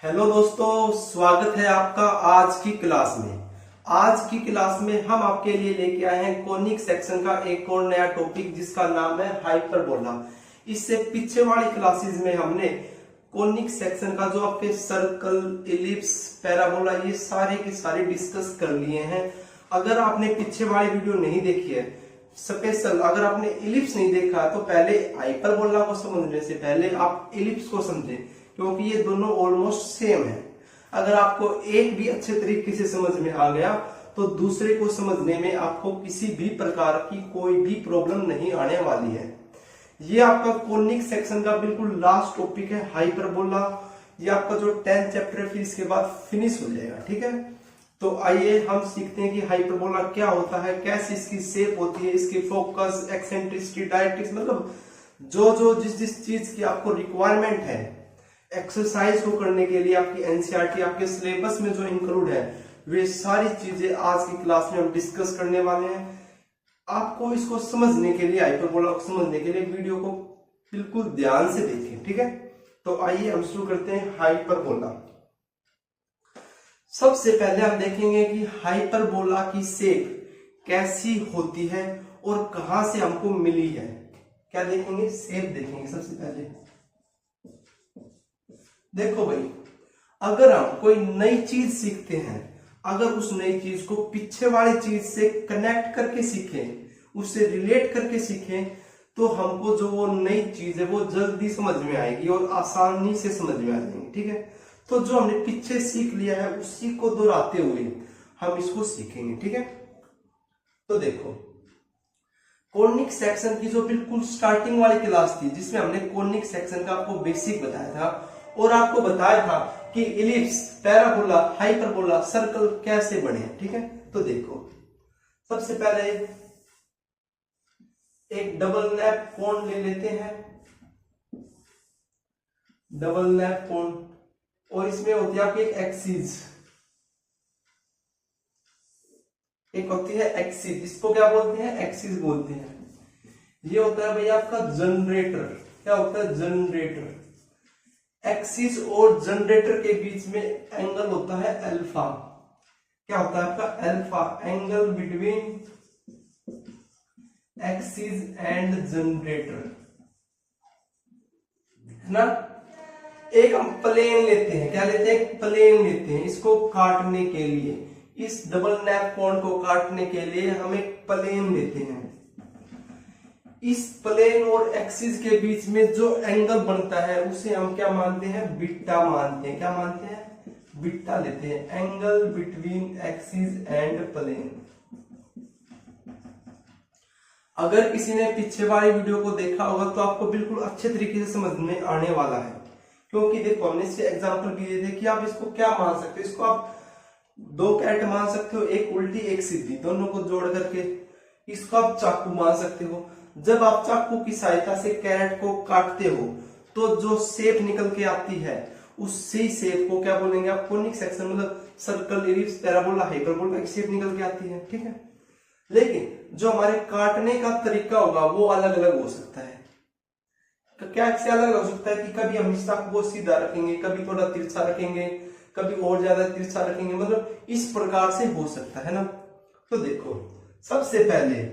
Hello दोस्तों, स्वागत है आपका आज की क्लास में। आज की क्लास में हम आपके लिए लेके आए हैं कोनिक सेक्शन का एक और नया टॉपिक जिसका नाम है हाइपरबोला। इससे पीछे वाली क्लासेस में हमने कोनिक सेक्शन का जो आपके सर्कल, इलिप्स, पैराबोला ये सारे की सारे डिस्कस कर लिए हैं। अगर आपने पीछे वाली वीडियो नहीं देखी है, स्पेशल अगर आपने इलिप्स नहीं देखा तो पहले हाइपरबोला को समझने से पहले आप इलिप्स को समझें, क्योंकि ये दोनों ऑलमोस्ट सेम है। अगर आपको एक भी अच्छे तरीके से समझ में आ गया तो दूसरे को समझने में आपको किसी भी प्रकार की कोई भी प्रॉब्लम नहीं आने वाली है। ये आपका कोनिक सेक्शन का बिल्कुल लास्ट टॉपिक है हाइपरबोला। ये आपका जो 10th चैप्टर है फिर इसके बाद फिनिश हो जाएगा, ठीक है। तो आइए हम सीखते हैं कि हाइपरबोला क्या होता है, कैसे इसकी शेप होती है, इसकी फोकस, एक्सेंट्रिसिटी, डायरेक्ट्रिक्स, मतलब जो जिस चीज की आपको रिक्वायरमेंट है एक्सरसाइज को करने के लिए आपकी एनसीईआरटी आपके सिलेबस में जो इंक्लूड है वे सारी चीजें आज की क्लास में हम डिस्कस करने वाले हैं। आपको इसको समझने के लिए, हाइपरबोला को समझने के लिए वीडियो को बिल्कुल ध्यान से देखें, ठीक है। तो आइए हम शुरू करते हैं हाइपरबोला। सबसे पहले हम देखेंगे कि हाइपरबोला की शेप कैसी होती है और कहां से हमको मिली है। क्या देखेंगे? शेप देखेंगे सबसे पहले। देखो भाई, अगर हम कोई नई चीज सीखते हैं, अगर उस नई चीज को पीछे वाली चीज से कनेक्ट करके सीखें, उससे रिलेट करके सीखें, तो हमको जो वो नई चीज है वो जल्दी समझ में आएगी और आसानी से समझ में आ जाएगी, ठीक है। तो जो हमने पीछे सीख लिया है उसी को दोहराते हुए हम इसको सीखेंगे, ठीक है। तो देखो, कोनिक सेक्शन की जो बिल्कुल स्टार्टिंग वाली क्लास थी जिसमें हमने कोनिक सेक्शन का आपको बेसिक बताया था और आपको बताया था कि इलिप्स, पैराबोला, हाइपरबोला, सर्कल कैसे बने, ठीक है। तो देखो, सबसे पहले एक डबल नैप कोन ले लेते हैं, डबल नैप कोन, और इसमें होती है आपकी एक एक्सिस, एक होती है एक्सिस, इसको क्या बोलते हैं? एक्सिस बोलते हैं। ये होता है भैया आपका जनरेटर। क्या होता है? जनरेटर। एक्सिस और जनरेटर के बीच में एंगल होता है अल्फा। क्या होता है आपका? Alpha, angle between axis and generator, है ना। एक हम प्लेन लेते हैं, क्या लेते हैं? प्लेन लेते हैं। इसको काटने के लिए, इस डबल नैप कोन को काटने के लिए हम एक प्लेन लेते हैं। इस प्लेन और एक्सिस के बीच में जो एंगल बनता है उसे हम क्या मानते हैं? बीटा मानते हैं। क्या मानते हैं? बीटा लेते हैं। Angle between axis and plane. अगर किसी ने पीछे वाली वीडियो को देखा होगा तो आपको बिल्कुल अच्छे तरीके से समझ में आने वाला है, क्योंकि देखो हमने इससे एग्जांपल भी दिए थे कि आप इसको क्या मान सकते हो। इसको आप दो कैरेट मान सकते हो, एक उल्टी एक सीधी, दोनों को जोड़ करके। इसको आप चाकू मान सकते हो। जब आप चाकू की सहायता से कैरेट को काटते हो तो जो शेप निकल के आती है उसी शेप को क्या बोलेंगे आप? कोनिक सेक्शन, मतलब सर्कल, इलिप्स, पैराबोला, हाइपरबोला की शेप निकल के आती है, ठीक है। लेकिन जो हमारे काटने का तरीका होगा वो अलग अलग हो सकता है। क्या से अलग हो सकता है कि कभी हम इस चाकू को सीधा रखेंगे, कभी थोड़ा तिरछा रखेंगे, कभी और ज्यादा तिरछा रखेंगे, मतलब इस प्रकार से हो सकता है ना। तो देखो, सबसे पहले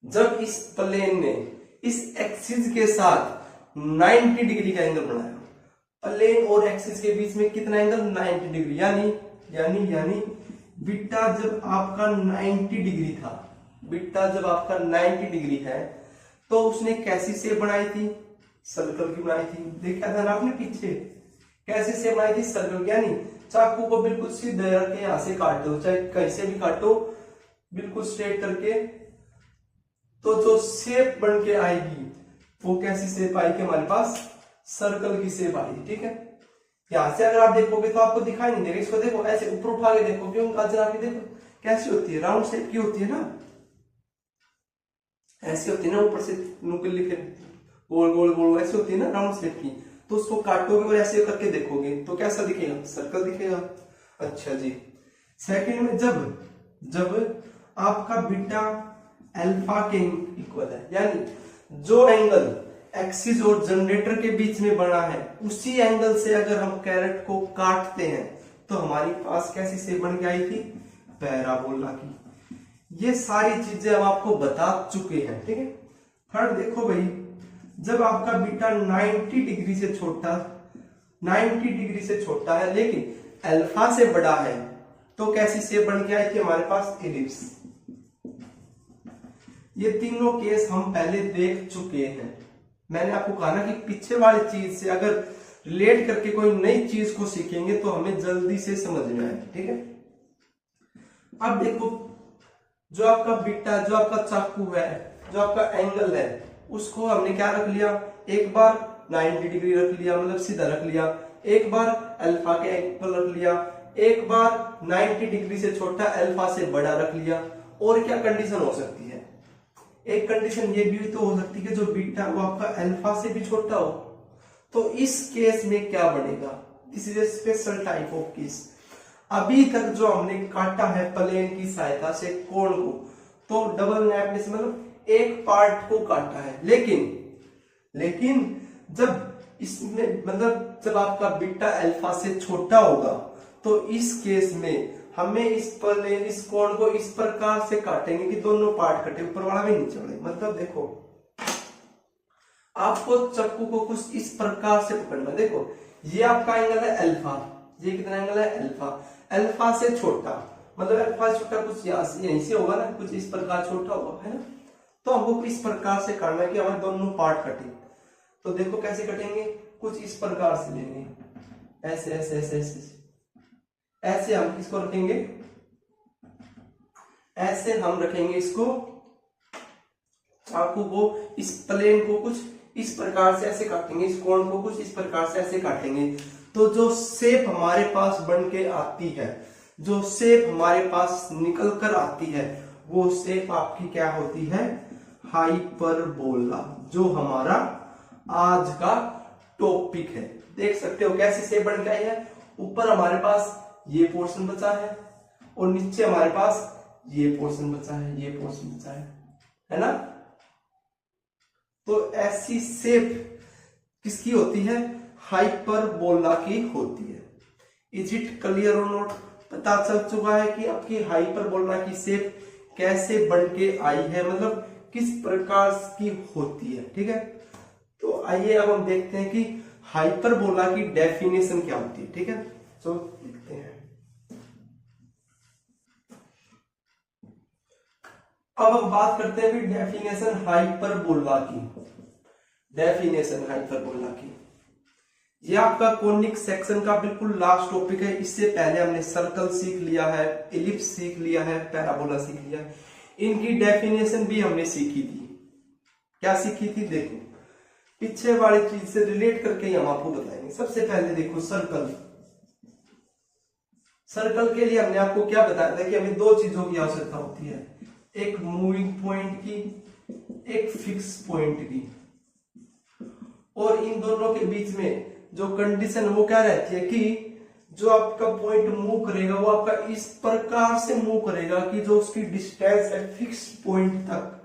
जब इस प्लेन ने इस एक्सिस के साथ 90 डिग्री का एंगल बनाया, प्लेन और एक्सिस के बीच में कितना एंगल? 90 डिग्री, यानी बीटा जब आपका 90 डिग्री था, बीटा जब आपका 90 डिग्री है तो उसने कैसी शेप बनाई थी? सर्कल की बनाई थी। देखा था ना आपने पीछे, कैसी शेप बनाई थी? सर्कल। यानी चाकू को बिल्कुल सीधे रख के यहां से काट दो, चाहे कैसे भी काटो, बिल्कुल स्ट्रेट करके, तो जो शेप बन के आएगी वो कैसी शेप आएगी हमारे पास? सर्कल की शेप आएगी, ठीक है। यहां से अगर आप देखोगे तो आपको दिखाई नहीं देगा। इसको देखो, ऐसे ऊपर उठा के देखो, क्यों जरा के देखो कैसी होती है, राउंड शेप की होती है ना, ऐसी होती है ना, ऊपर से नुकीली लिखे गोल गोल गोल ऐसी होती है ना राउंड शेप की। तो उसको काटोगे और ऐसे करके देखोगे तो कैसा दिखेगा? सर्कल दिखेगा। अच्छा जी, सेकंड में जब आपका बीटा अल्फा के इक्वल है, यानी जो एंगल एक्सिस और जनरेटर के बीच में बना है, उसी एंगल से अगर हम कैरेट को काटते हैं तो हमारी पास कैसी शेप बन के आई थी, पैराबोला की। ये सारी चीजें हम आपको बता चुके हैं, ठीक है। थर्ड देखो भाई, जब आपका बीटा 90 डिग्री से छोटा है लेकिन अल्फा से बड़ा है तो कैसी शेप बन के आई थी हमारे पास, इलिप्स। ये तीनों केस हम पहले देख चुके हैं। मैंने आपको कहा ना कि पीछे वाली चीज से अगर रिलेट करके कोई नई चीज को सीखेंगे तो हमें जल्दी से समझ में आए, ठीक है। अब देखो, जो आपका बीटा, जो आपका चाकू है, जो आपका एंगल है, उसको हमने क्या रख लिया, एक बार 90 डिग्री रख लिया, मतलब सीधा रख लिया, एक बार अल्फा के एंगल रख लिया, एक बार 90 डिग्री से छोटा अल्फा से बड़ा रख लिया। और क्या कंडीशन हो सकती है, एक कंडीशन ये भी तो हो सकती है कि जो बीटा वो आपका अल्फा से भी छोटा हो। तो इस केस में क्या बनेगा, this is a special type of case. अभी तक जो हमने काटा है प्लेन की सहायता से कोण को, तो डबल नैप से मतलब एक पार्ट को काटा है, लेकिन जब इसमें मतलब जब आपका बीटा अल्फा से छोटा होगा तो इस केस में हमें इस प्लेन, इस कोण को इस प्रकार से काटेंगे कि दोनों पार्ट कटे, ऊपर वाला भी नीचे वाला। मतलब देखो, आपको चाकू को कुछ इस प्रकार से पकड़ना। देखो, ये आपका एंगल है अल्फा, ये कितना एंगल है, अल्फा। अल्फा से छोटा मतलब अल्फा से छोटा कुछ यहीं से होगा ना, कुछ इस प्रकार छोटा होगा, है ना। तो हमको इस प्रकार से काटना है कि हमारे दोनों पार्ट कटे। तो देखो कैसे कटेंगे, कुछ इस प्रकार से लेंगे, ऐसे ऐसे ऐसे ऐसे ऐसे हम इसको रखेंगे, ऐसे हम रखेंगे इसको, चाकू को, इस प्लेन को कुछ इस प्रकार से ऐसे काटेंगे, इस कोण को कुछ इस प्रकार से ऐसे काटेंगे। तो जो शेप हमारे पास बन के आती है, जो शेप हमारे पास निकल कर आती है, वो शेप आपकी क्या होती है, हाइपरबोला, जो हमारा आज का टॉपिक है। देख सकते हो कैसी शेप बन के आई है, ऊपर हमारे पास ये पोर्शन बचा है और नीचे हमारे पास ये पोर्शन बचा है, ये पोर्शन बचा है ना। तो ऐसी शेप किसकी होती है, हाइपरबोला की होती है। इज इट क्लियर और नॉट, पता चल चुका है कि आपकी हाइपरबोला की शेप कैसे बन के आई है, मतलब किस प्रकार की होती है, ठीक है। तो आइए अब हम देखते हैं कि हाइपरबोला की डेफिनेशन क्या होती है, ठीक है। तो देखते हैं, अब हम बात करते हैं भी डेफिनेशन हाइपरबोला की। डेफिनेशन हाइपरबोला की, ये आपका कोनिक सेक्शन का बिल्कुल लास्ट टॉपिक है। इससे पहले हमने सर्कल सीख लिया है, एलिप्स सीख लिया है, पैराबोला सीख लिया है। इनकी डेफिनेशन भी हमने सीखी थी। क्या सीखी थी, देखो पीछे वाली चीज से रिलेट करके ही हम आपको बताएंगे। सबसे पहले देखो सर्कल। सर्कल के लिए हमने आपको क्या बताया था कि हमें दो चीजों की आवश्यकता होती है, एक मूविंग पॉइंट की, एक फिक्स पॉइंट की। और इन दोनों के बीच में जो कंडीशन वो क्या रहती है कि जो आपका पॉइंट मूव करेगा वो आपका इस प्रकार से मूव करेगा कि जो उसकी डिस्टेंस है फिक्स्ड पॉइंट तक,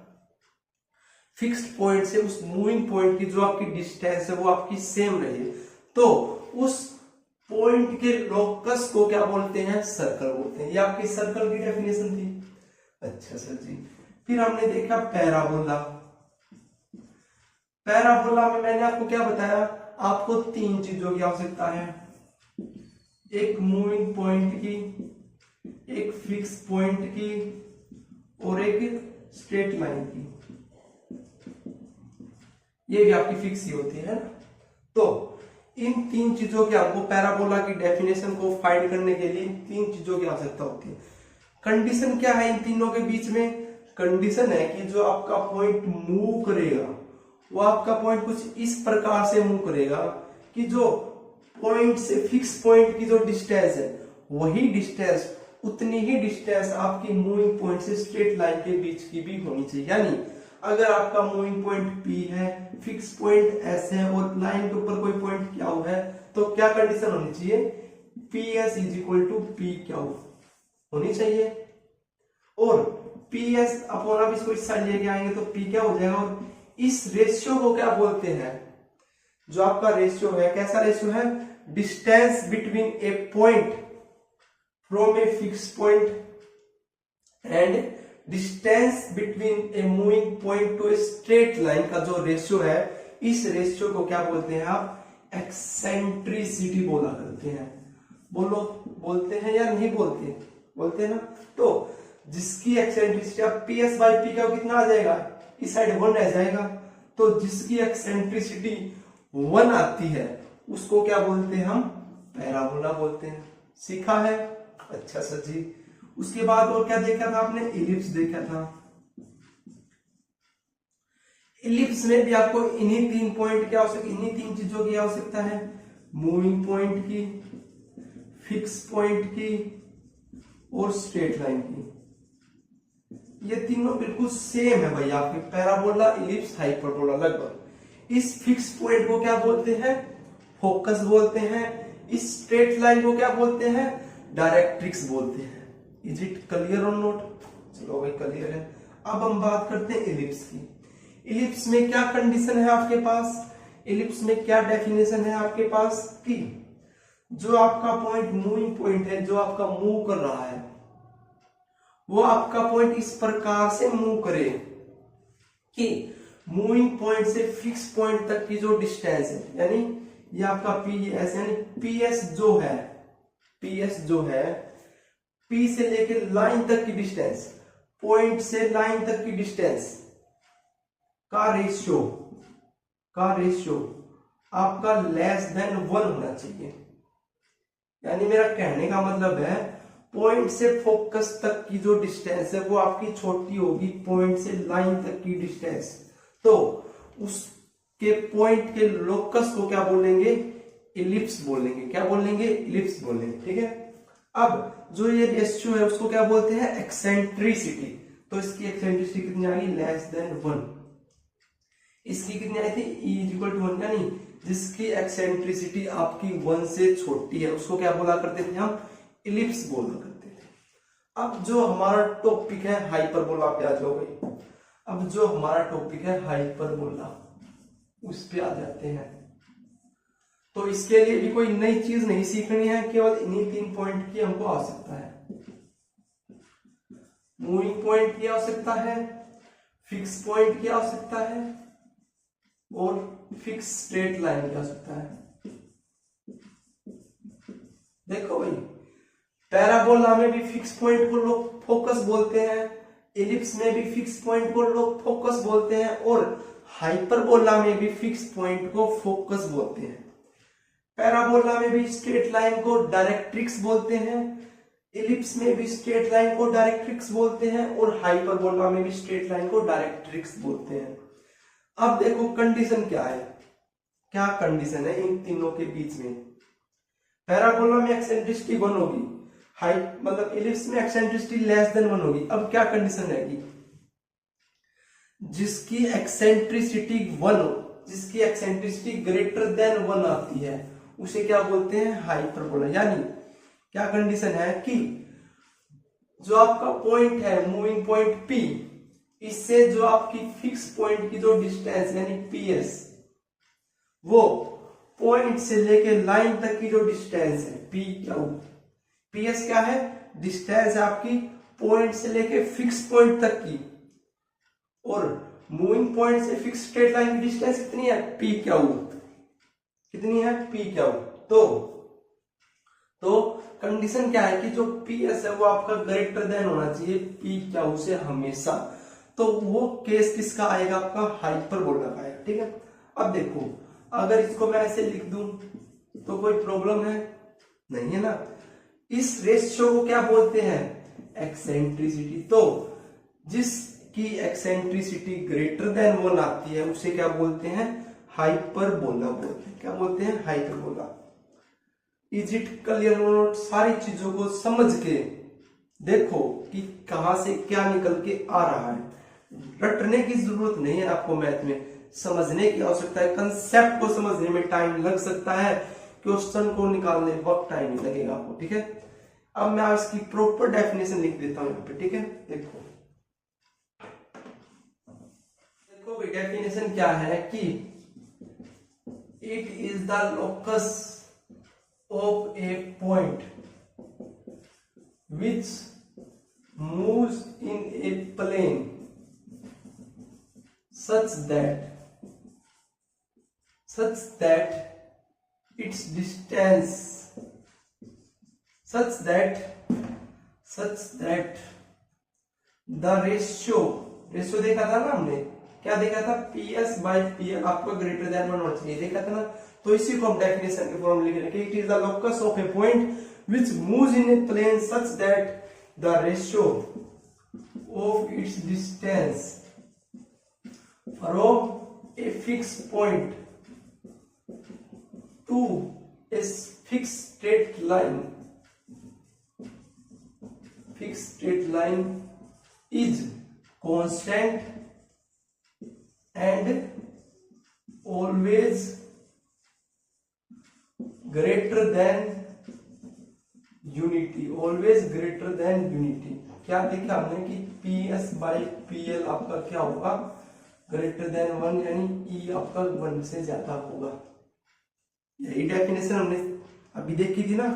फिक्स्ड पॉइंट से उस मूविंग पॉइंट की जो आपकी डिस्टेंस है वो आपकी सेम रहे। तो उस पॉइंट के लोकस को क्या बोलते हैं, सर्कल बोलते हैं। ये आपकी सर्कल की डेफिनेशन थी। अच्छा सर जी, फिर हमने देखा पैराबोला। पैराबोला में मैंने आपको क्या बताया, आपको तीन चीजों की आवश्यकता है, एक मूविंग पॉइंट की, एक फिक्स पॉइंट की और एक स्ट्रेट लाइन की। ये भी आपकी फिक्स ही होती है। तो इन तीन चीजों की आपको पैराबोला की डेफिनेशन को फाइंड करने के लिए तीन चीजों की आवश्यकता होती है। कंडीशन क्या है इन तीनों के बीच में, कंडीशन है कि जो आपका पॉइंट मूव करेगा वो आपका पॉइंट कुछ इस प्रकार से मूव करेगा कि जो पॉइंट से फिक्स पॉइंट की जो डिस्टेंस है वही डिस्टेंस, उतनी ही डिस्टेंस आपकी मूविंग पॉइंट से स्ट्रेट लाइन के बीच की भी होनी चाहिए। यानी अगर आपका मूविंग पॉइंट P है, फिक्स पॉइंट S है और लाइन के ऊपर कोई पॉइंट क्या हुआ है, तो क्या कंडीशन होनी चाहिए, PS is equal to P क्या होनी चाहिए। और PS अपॉन, अब इसको इस साइड लेके आएंगे तो P क्या हो जाएगा, और इस रेशियो को क्या बोलते हैं, जो आपका रेशियो है कैसा रेशियो है, distance between A point from a fix point and distance between a moving point two a straight line का जो रेशियो है, इस रेशियो को क्या बोलते हैं आप, एक्सेंट्रिसिटी बोला करते हैं। बोलो, बोलते हैं या नहीं बोलते, बोलते हैं ना। तो जिसकी एक्सेंट्रिसिटी अब पी एस बाई पी का कितना आ जाएगा, इस साइड 1 रह जाएगा, तो जिसकी एक्सेंट्रिसिटी 1 आती है उसको क्या बोलते हैं हम, पैराबोला बोलते हैं। सीखा है, अच्छा सर जी। उसके बाद और क्या देखा था आपने, इलिप्स देखा था। इलिप्स में भी आपको इन्हीं 3 पॉइंट की आवश्यकता, इन्हीं 3 चीजों की आवश्यकता है, मूविंग पॉइंट की, फिक्स पॉइंट की और स्ट्रेट लाइन की। ये तीनों बिल्कुल सेम है भाई आपके, पैराबोला, इलिप्स, हाइपरबोला लगभग। इस फिक्स पॉइंट को क्या बोलते हैं, फोकस बोलते हैं। इस स्ट्रेट लाइन को क्या बोलते हैं, डायरेक्ट्रिक्स बोलते हैं। इज इट क्लियर और नोट, चलो भाई क्लियर है। अब हम बात करते हैं इलिप्स की। इलिप्स में क्या कंडीशन है आपके पास, इलिप्स में क्या डेफिनेशन है आपके पास कि जो आपका पॉइंट मूविंग पॉइंट है, जो आपका मूव कर रहा है, वो आपका पॉइंट इस प्रकार से मूव करे कि मूविंग पॉइंट से फिक्स पॉइंट तक की जो डिस्टेंस है, यानी ये आपका पी एस, यानी पी एस जो है, पी एस जो है, पी से लेके लाइन तक की डिस्टेंस, पॉइंट से लाइन तक की डिस्टेंस का रेशियो आपका लेस देन 1 होना चाहिए। यानी मेरा कहने का मतलब है, पॉइंट से फोकस तक की जो डिस्टेंस है वो आपकी छोटी होगी पॉइंट से लाइन तक की डिस्टेंस, तो उसके पॉइंट के लोकस को क्या बोलेंगे, इलिप्स बोलेंगे। क्या बोलेंगे, इलिप्स बोलेंगे, ठीक है। अब जो ये रेशियो है उसको क्या बोलते हैं, एक्सेंट्रिसिटी। तो इसकी एक्सेंट्रिसिटी कितनी आ गई, लेस देन 1। इसकी कितनी आई थी, E = 1, यानी जिसकी एक्सेंट्रिसिटी आपकी 1 से छोटी है उसको क्या बोला करते थे हम, इलिप्स बोला करते थे। अब जो हमारा टॉपिक है हाइपरबोला पे आ जाओ भाई। अब जो हमारा टॉपिक है हाइपरबोला, उस पे आ जाते हैं। तो इसके लिए भी कोई नई चीज नहीं सीखनी है, केवल इन्हीं 3 पॉइंट की हमको आवश्यकता है। मूविंग पॉइंट की आवश्यकता है, फिक्स पॉइंट की आवश्यकता है और फिक्स स्ट्रेट लाइन की आवश्यकता है। देखो भाई, पैराबोला में भी फिक्स पॉइंट को लोग फोकस बोलते हैं, इलिप्स में भी फिक्स पॉइंट को लोग फोकस बोलते हैं और हाइपरबोला में भी फिक्स पॉइंट को फोकस बोलते हैं। पैराबोला में भी स्ट्रेट लाइन को डायरेक्ट्रिक्स बोलते हैं, इलिप्स में भी स्ट्रेट लाइन को डायरेक्ट्रिक्स बोलते हैं और हाइपरबोला में भी स्ट्रेट लाइन को डायरेक्ट्रिक्स बोलते हैं। अब देखो कंडीशन क्या है, क्या कंडीशन है इन तीनों के बीच में। पैराबोला में एक्सेंट्रिसिटी 1 होगी, मतलब इलिप्स में एक्सेंट्रिसिटी लेस देन 1 होगी। अब क्या कंडीशन रहेगी, जिसकी एक्सेंट्रिसिटी 1 हो, जिसकी एक्सेंट्रिसिटी ग्रेटर देन 1 आती है उसे क्या बोलते हैं, हाइपरबोला। यानी क्या कंडीशन है कि जो आपका पॉइंट है मूविंग पॉइंट P, इससे जो आपकी फिक्स पॉइंट की जो डिस्टेंस यानी PS, वो पॉइंट से लेके लाइन तक की जो डिस्टेंस है PQ, PS क्या है, डिस्टेंस है आपकी पॉइंट से लेके फिक्स पॉइंट तक की, और मूविंग पॉइंट से फिक्स स्ट्रेट लाइन की डिस्टेंस कितनी है, PQ, कितनी है, PQ। तो कंडीशन क्या है कि जो PS है वो आपका ग्रेटर देन होना चाहिए PQ से हमेशा। तो वो केस किसका आएगा, आपका हाइपरबोला का आएगा, ठीक है। अब देखो, अगर इसको मैं ऐसे लिख दूं तो कोई प्रॉब्लम है नहीं, है ना। इस रेशियो को क्या बोलते हैं, एक्सेंट्रिसिटी। तो जिसकी एक्सेंट्रिसिटी ग्रेटर देन 1 आती है उसे क्या बोलते हैं, हाइपरबोला बोलते हैं। क्या बोलते हैं, हाइपरबोला। इज इट क्लियर, सारी चीजों को समझ के देखो कि कहां से क्या निकल के आ रहा है। रटने की जरूरत नहीं है आपको, मैथ में समझने की आवश्यकता है। कंसेप्ट को समझने में टाइम लग सकता है, क्वेश्चन को निकालने वक्त टाइम नहीं लगेगा आपको, ठीक है। अब मैं इसकी प्रॉपर डेफिनेशन लिख देता हूं यहाँ पे, ठीक है। देखो भाई, डेफिनेशन क्या है कि it is the locus of a point which moves in a plane such that its distance such that the ratio देखा था ना हमने, क्या देखा था, PS by PL आपको ग्रेटर देन 1 होना चाहिए, देखा था ना। तो इसी को हम डेफिनेशन के फॉर्म लिख रहे हैं, it is the locus of a point which moves in a plane such that the ratio of its distance from a fixed point to a fixed straight line is constant and always greater than unity। क्या देखा हमने कि PS by PL आपका क्या होगा, greater than 1, यानी E आपका 1 से ज्यादा होगा। यही डेफिनेशन हमने अभी देखी थी ना,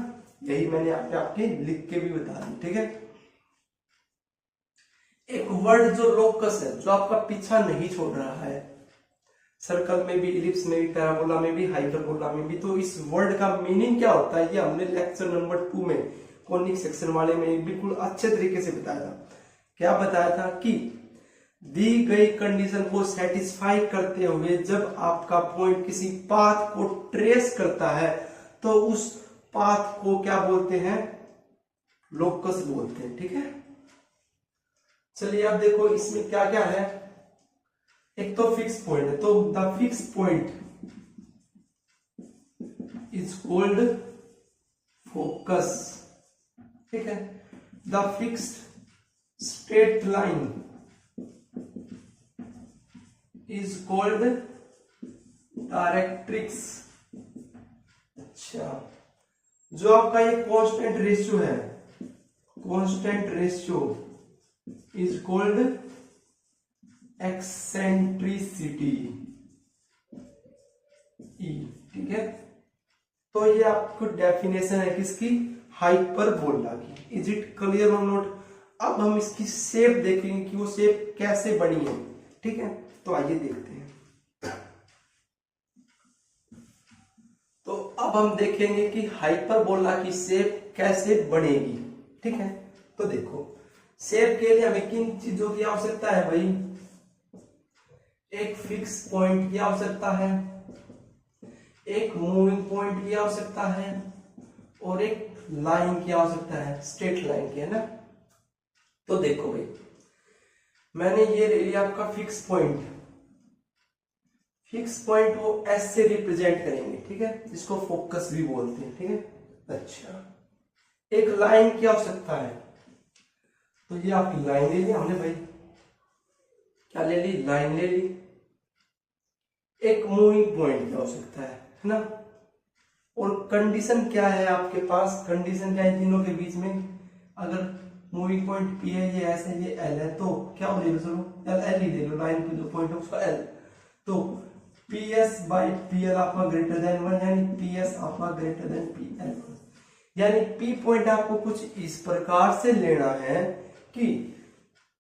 यही मैंने आपके लिख के भी बता दी, ठीक है। एक वर्ड जो लोकस है, जो आपका पीछा नहीं छोड़ रहा है, सर्कल में भी, इलिप्स में भी, पैराबोला में भी, हाइपरबोला में भी, तो इस वर्ड का मीनिंग क्या होता है ये हमने लेक्चर नंबर 2 में कॉनिक सेक्शन वाले में बिल्कुल अच्छे तरीके से बताया था। क्या बताया था कि दी गई कंडीशन को सेटिस्फाई करते हुए जब आपका पॉइंट किसी पाथ को ट्रेस करता है तो उस पाथ को क्या बोलते हैं, लोकस बोलते हैं, ठीक है। चलिए अब देखो इसमें क्या क्या है। एक तो फिक्स पॉइंट है, तो the fix point is called focus, ठीक है। The fixed straight line is called directrix. अच्छा, जो आपका ये कांस्टेंट रेशियो है, constant ratio is called eccentricity, E, ठीक है। तो ये आपको डेफिनेशन है किसकी, हाइपरबोला की। इज इट क्लियर और नॉट। अब हम इसकी शेप देखेंगे कि वो शेप कैसे बनी है, ठीक है। तो आइए देखते हैं। तो अब हम देखेंगे कि हाइपरबोला की शेप कैसे बनेगी, ठीक है। तो देखो, शेप के लिए हमें किन चीजों की आवश्यकता है भाई, एक फिक्स पॉइंट की आवश्यकता है, एक मूविंग पॉइंट की आवश्यकता है और एक लाइन की आवश्यकता है, स्ट्रेट लाइन की, है ना। तो देखो भाई, मैंने ये ले लिया आपका फिक्स पॉइंट। फिक्स पॉइंट को एस से रिप्रेजेंट करेंगे, ठीक है, इसको फोकस भी बोलते हैं, ठीक है। अच्छा, एक लाइन की आवश्यकता है, तो ये आपकी लाइन ले ली हमने भाई, क्या ले ली, लाइन ले ली। एक मूविंग पॉइंट की आवश्यकता है ना। और कंडीशन क्या है आपके पास, कंडीशन क्या है तीनों के बीच में, अगर मूविंग पॉइंट पी है, ये एस है, ये एल है, तो क्या हो जाएगा, चलो एल ही ले लो, लाइन की जो पॉइंट है उसका एल। तो P S by P L आपका ग्रेटर देन 1, यानी पी एस आपका ग्रेटर देन पी एल, यानी पी पॉइंट आपको कुछ इस प्रकार से लेना है कि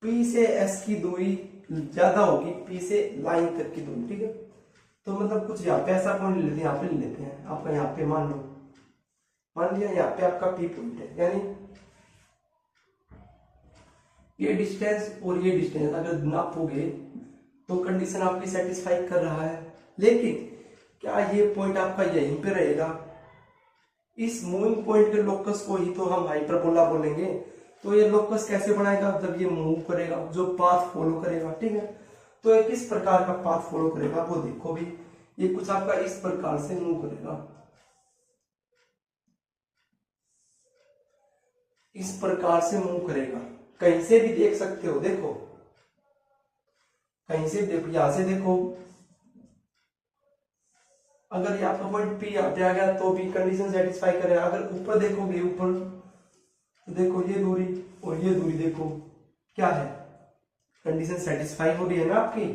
पी से एस की दूरी ज्यादा होगी पी से लाइन तक की दूरी, ठीक है। तो मतलब कुछ यहाँ पे ऐसा पॉइंट ले लेते हैं, यहाँ पे ले लेते हैं, आपका यहाँ पे मान लिया यहाँ पे आपका पी पॉइंट है, यानी ये डिस्टेंस और ये डिस्टेंस अगर नापोगे तो कंडीशन आपकी सेटिस्फाई कर रहा है। लेकिन क्या ये पॉइंट आपका यहीं पे रहेगा, इस मूविंग पॉइंट के लोकस को ही तो हम हाइपरबोला बोलेंगे। तो ये लोकस कैसे बनाएगा, जब ये मूव करेगा, जो पाथ फॉलो करेगा, ठीक है। तो ये किस प्रकार का पाथ फॉलो करेगा वो देखो भी, ये कुछ आपका इस प्रकार से मूव करेगा, इस प्रकार से मूव करेगा। कहीं से भी देख सकते हो, देखो कहीं से देखो, यहां से देखो, अगर ये आपका पॉइंट पी यहाँ पे आ गया तो भी कंडीशन सेटिस्फाई करेगा। अगर ऊपर देखोगे, ऊपर तो देखो ये दूरी और ये दूरी देखो क्या है, कंडीशन सेटिस्फाई हो रही है ना आपकी।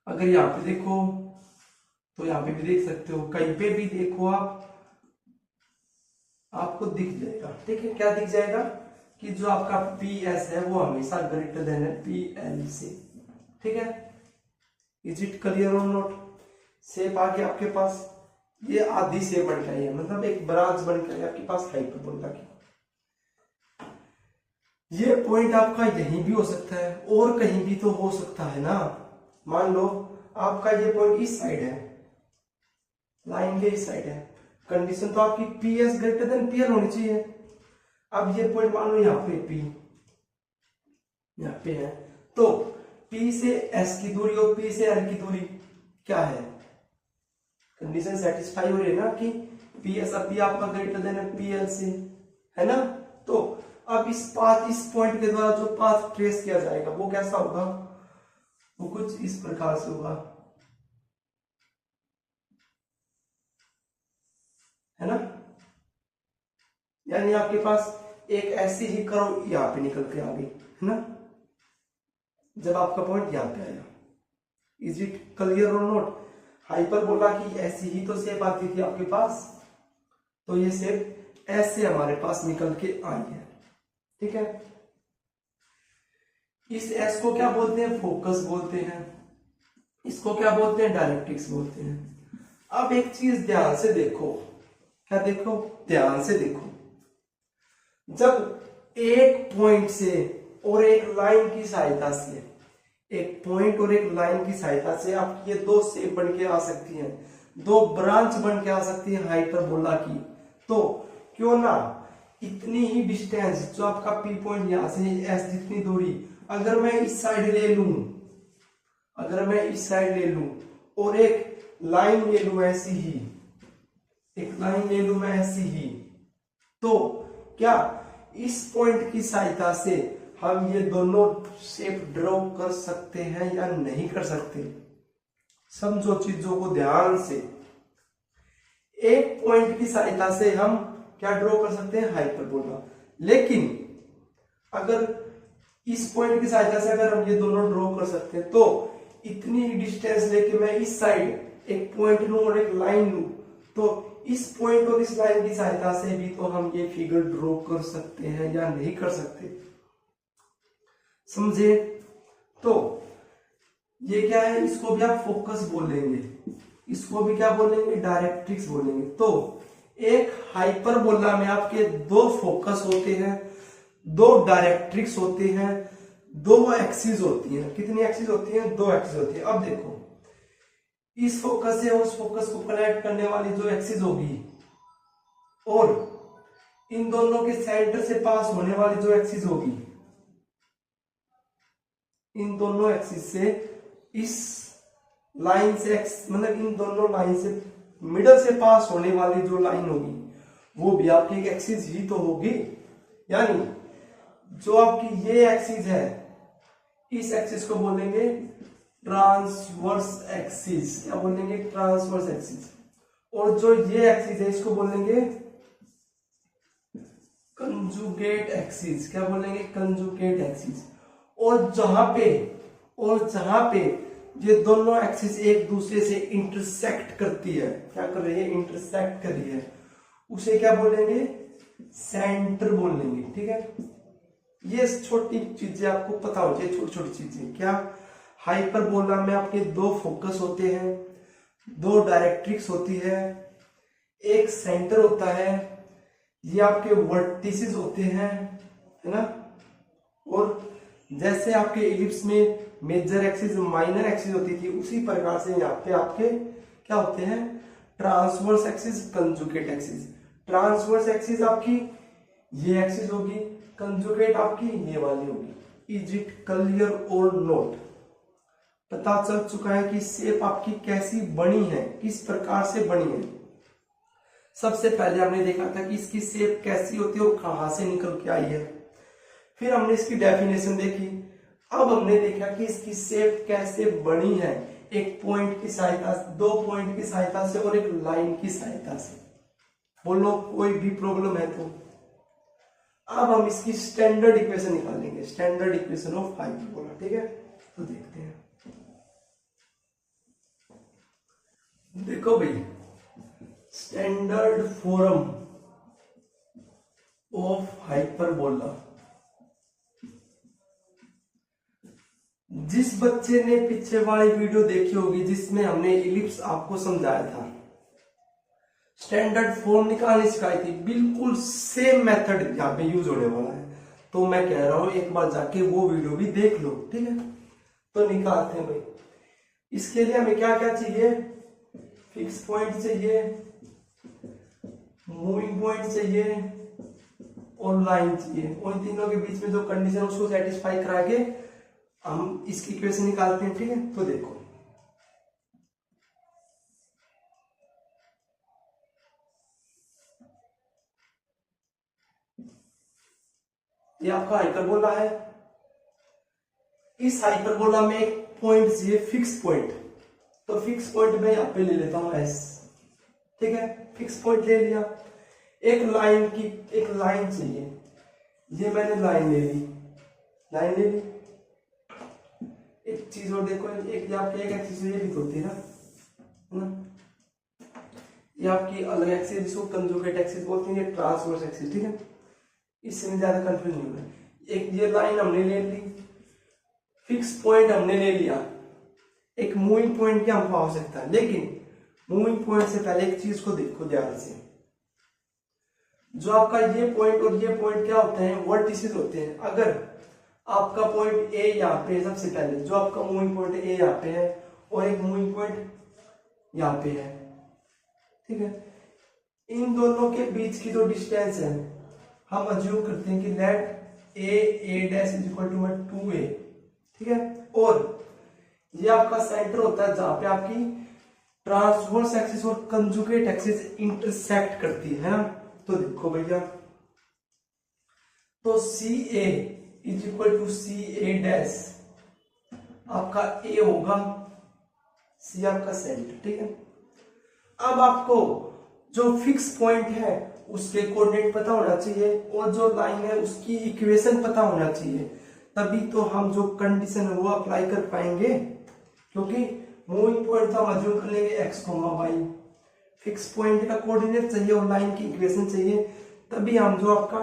अगर यहाँ पे देखो तो यहाँ पे भी देख सकते हो, कहीं पे भी देखो आप, आपको दिख जाएगा। ठीक है, क्या दिख जाएगा कि जो आपका पी एस है वो हमेशा ग्रेटर देन है पी एल से। ठीक है, इज इट क्लियर और नॉट? शेप आ गया आपके पास, ये आधी शेप बन के आई है, मतलब एक ब्रांच बन के आई आपके पास हाइपरबोला की। ये पॉइंट आपका यहीं भी हो सकता है और कहीं भी तो हो सकता है ना। मान लो आपका ये पॉइंट इस साइड है, लाइन के इस साइड है, कंडीशन तो आपकी P S greater than P L होनी चाहिए। अब ये पॉइंट मान लो यहाँ पे पी, यहाँ पे है, तो पी से एस की दूरी और पी से एल की दूरी क्या है, कंडीशन सेटिस्फाई हो रही है ना कि पी एस अभी आपका ग्रेटर देन पी एल से, है ना। तो अब इस पॉइंट के द्वारा जो पाथ ट्रेस किया जाएगा वो कैसा होगा, वो कुछ इस प्रकार से होगा, है ना। यानी आपके पास एक ऐसी ही कर्व यहाँ पे निकल के आ गई, है ना, जब आपका पॉइंट यहाँ पे आया। इज इट क्लियर और नॉट? हाइपरबोला की ऐसी ही तो शेप आती थी आपके पास, तो ये शेप ऐसे हमारे पास निकल के आई है। ठीक है, इस एस को क्या बोलते हैं, फोकस बोलते हैं, इसको क्या बोलते हैं, डायरेक्ट्रिक्स बोलते हैं। अब एक चीज ध्यान से देखो, क्या देखो, ध्यान से देखो, जब एक पॉइंट से और एक लाइन की सहायता से, एक पॉइंट और एक लाइन की सहायता से आप ये दो शेप बन के आ सकती हैं, दो ब्रांच बन के आ सकती है हाइपरबोला की, तो क्यों ना इतनी ही डिस्टेंस जो आपका पी पॉइंट यहां से एस जितनी दूरी, अगर मैं इस साइड ले लूं, अगर मैं इस साइड ले लूं और एक लाइन ले लूं ऐसी ही, एक लाइन ले लूं मैं ऐसी ही, तो क्या इस पॉइंट की सहायता से हम ये दोनों शेप ड्रॉ कर सकते हैं या नहीं कर सकते? समझो चीजों को ध्यान से। एक पॉइंट की सहायता से हम क्या ड्रॉ कर सकते हैं, हाइपरबोला। लेकिन अगर इस पॉइंट की सहायता से अगर हम ये दोनों ड्रॉ कर सकते हैं, तो इतनी डिस्टेंस लेके मैं इस साइड एक पॉइंट लूं और एक लाइन लूं, तो इस पॉइंट और इस लाइन की सहायता से भी तो हम ये फिगर ड्रॉ कर सकते हैं या नहीं कर सकते? समझे? तो ये क्या है, इसको भी आप फोकस बोलेंगे, इसको भी क्या बोलेंगे, डायरेक्ट्रिक्स बोलेंगे। तो एक हाइपरबोला में आपके दो फोकस होते हैं, दो डायरेक्ट्रिक्स होते हैं, दो एक्सिस होती हैं। कितनी एक्सिस होती हैं, दो एक्सिस होती है। अब देखो, इस फोकस से उस फोकस को कनेक्ट करने वाली जो एक्सिस होगी और इन दोनों के सेंटर से पास होने वाली जो एक्सिस होगी, इन दोनों एक्सिस से इस लाइन से मतलब इन दोनों लाइन से मिडल से पास होने वाली जो लाइन होगी वो भी आपकी एक एक्सिस ही तो होगी। यानी जो आपकी ये एक्सिस है, इस एक्सिस को बोलेंगे ट्रांसवर्स एक्सिस। क्या बोलेंगे, ट्रांसवर्स एक्सिस। और जो ये एक्सिस है इसको बोलेंगे कंजुगेट एक्सिस। क्या बोलेंगे, कंजुगेट एक्सिस। और जहां पे ये दोनों एक्सिस एक दूसरे से इंटरसेक्ट करती है, क्या कर रही है, इंटरसेक्ट कर रही है, उसे क्या बोलेंगे, सेंटर बोलेंगे। ठीक है, ये छोटी चीजें आपको पता हो चाहिए, छोटी छोटी चीजें। क्या, हाइपरबोला में आपके दो फोकस होते हैं, दो डायरेक्ट्रिक्स होती है, एक सेंटर होता है, ये आपके वर्टिसेस होते हैं, है ना। और जैसे आपके इलिप्स में मेजर एक्सिस माइनर एक्सिस होती थी, उसी प्रकार से यहाँ पे आपके क्या होते हैं, transverse axis, conjugate axis. Transverse axis आपकी ये एक्सिस होगी, कंजुगेट आपकी ये वाली होगी। इज इट क्लियर और नॉट? पता चल चुका है कि शेप आपकी कैसी बनी है, किस प्रकार से बनी है। सबसे पहले हमने देखा था कि इसकी शेप कैसी होती है और कहां से निकल के आई है, फिर हमने इसकी डेफिनेशन देखी। अब हमने देखा कि इसकी शेप कैसे बनी है, एक पॉइंट की सहायता से, दो पॉइंट की सहायता से और एक लाइन की सहायता से। बोलो कोई भी प्रॉब्लम है तो? अब हम इसकी स्टैंडर्ड इक्वेशन निकालेंगे, स्टैंडर्ड इक्वेशन ऑफ हाइपरबोला। ठीक है, तो देखते हैं। देखो भाई, स्टैंडर्ड फॉर्म ऑफ हाइपरबोला। जिस बच्चे ने पीछे वाली वीडियो देखी होगी जिसमें हमने इलिप्स आपको समझाया था, स्टैंडर्ड फॉर्म निकालनी सिखाई थी, बिल्कुल सेम मेथड यहाँ पे यूज होने वाला है। तो मैं कह रहा हूं एक बार जाके वो वीडियो भी देख लो, ठीक है। तो निकालते हैं भाई। इसके लिए हमें क्या क्या चाहिए? फिक्स पॉइंट चाहिए, मूविंग पॉइंट चाहिए और लाइन चाहिए। और इन तीनों के बीच में जो कंडीशन उसको सेटिस्फाई करा के हम इसकी इक्वेशन निकालते हैं, ठीक है। तो देखो, ये आपका हाइपरबोला है। इस हाइपरबोला में एक पॉइंट चाहिए, फिक्स पॉइंट। तो फिक्स पॉइंट मैं यहां पे ले लेता हूं एस, ठीक है। फिक्स पॉइंट ले लिया। एक लाइन चाहिए, ये मैंने लाइन ले ली। एक चीज और देखो, एक आपकी एक एक्सिस ये भी होती है ना, ये आपकी अलग एक्सिस, जिसको कंजुगेट एक्सिस बोलते हैं, ये ट्रांसवर्स एक्सिस, ठीक है। इससे ज्यादा कंफ्यूज नहीं होगा। एक ये लाइन हमने ले ली, फिक्स पॉइंट हमने ले लिया, एक मूविंग पॉइंट की हमको आवश्यकता है। लेकिन मूविंग पॉइंट से पहले एक चीज को देखो ध्यान से, जो आपका ये पॉइंट और ये पॉइंट क्या होते हैं? वर्टिसेस होते हैं। अगर आपका पॉइंट ए यहाँ पे है, सबसे पहले जो आपका मूविंग पॉइंट ए यहाँ पे है और एक मूविंग पॉइंट यहाँ पे है, ठीक है। इन दोनों के बीच की जो डिस्टेंस है, हम अज्यूम करते हैं कि let a dash is equal to 2a, ठीक है। और ये आपका सेंटर होता है जहां पे आपकी ट्रांसवर्स एक्सिस और कंजुगेट एक्सिस इंटरसेक्ट करती है ना। तो देखो भैया, तो C A is equal to C A dash, आपका ए होगा, सी आपका सेंटर, ठीक है। अब आपको जो फिक्स पॉइंट है उसके कोऑर्डिनेट पता होना चाहिए और जो लाइन है उसकी इक्वेशन पता होना चाहिए, तभी तो हम जो कंडीशन है वो अप्लाई कर पाएंगे। क्योंकि मूविंग पॉइंट तो हम अज्यूम कर लेंगे x, y। फिक्स पॉइंट का कोऑर्डिनेट चाहिए और लाइन की इक्वेशन चाहिए, तभी हम जो आपका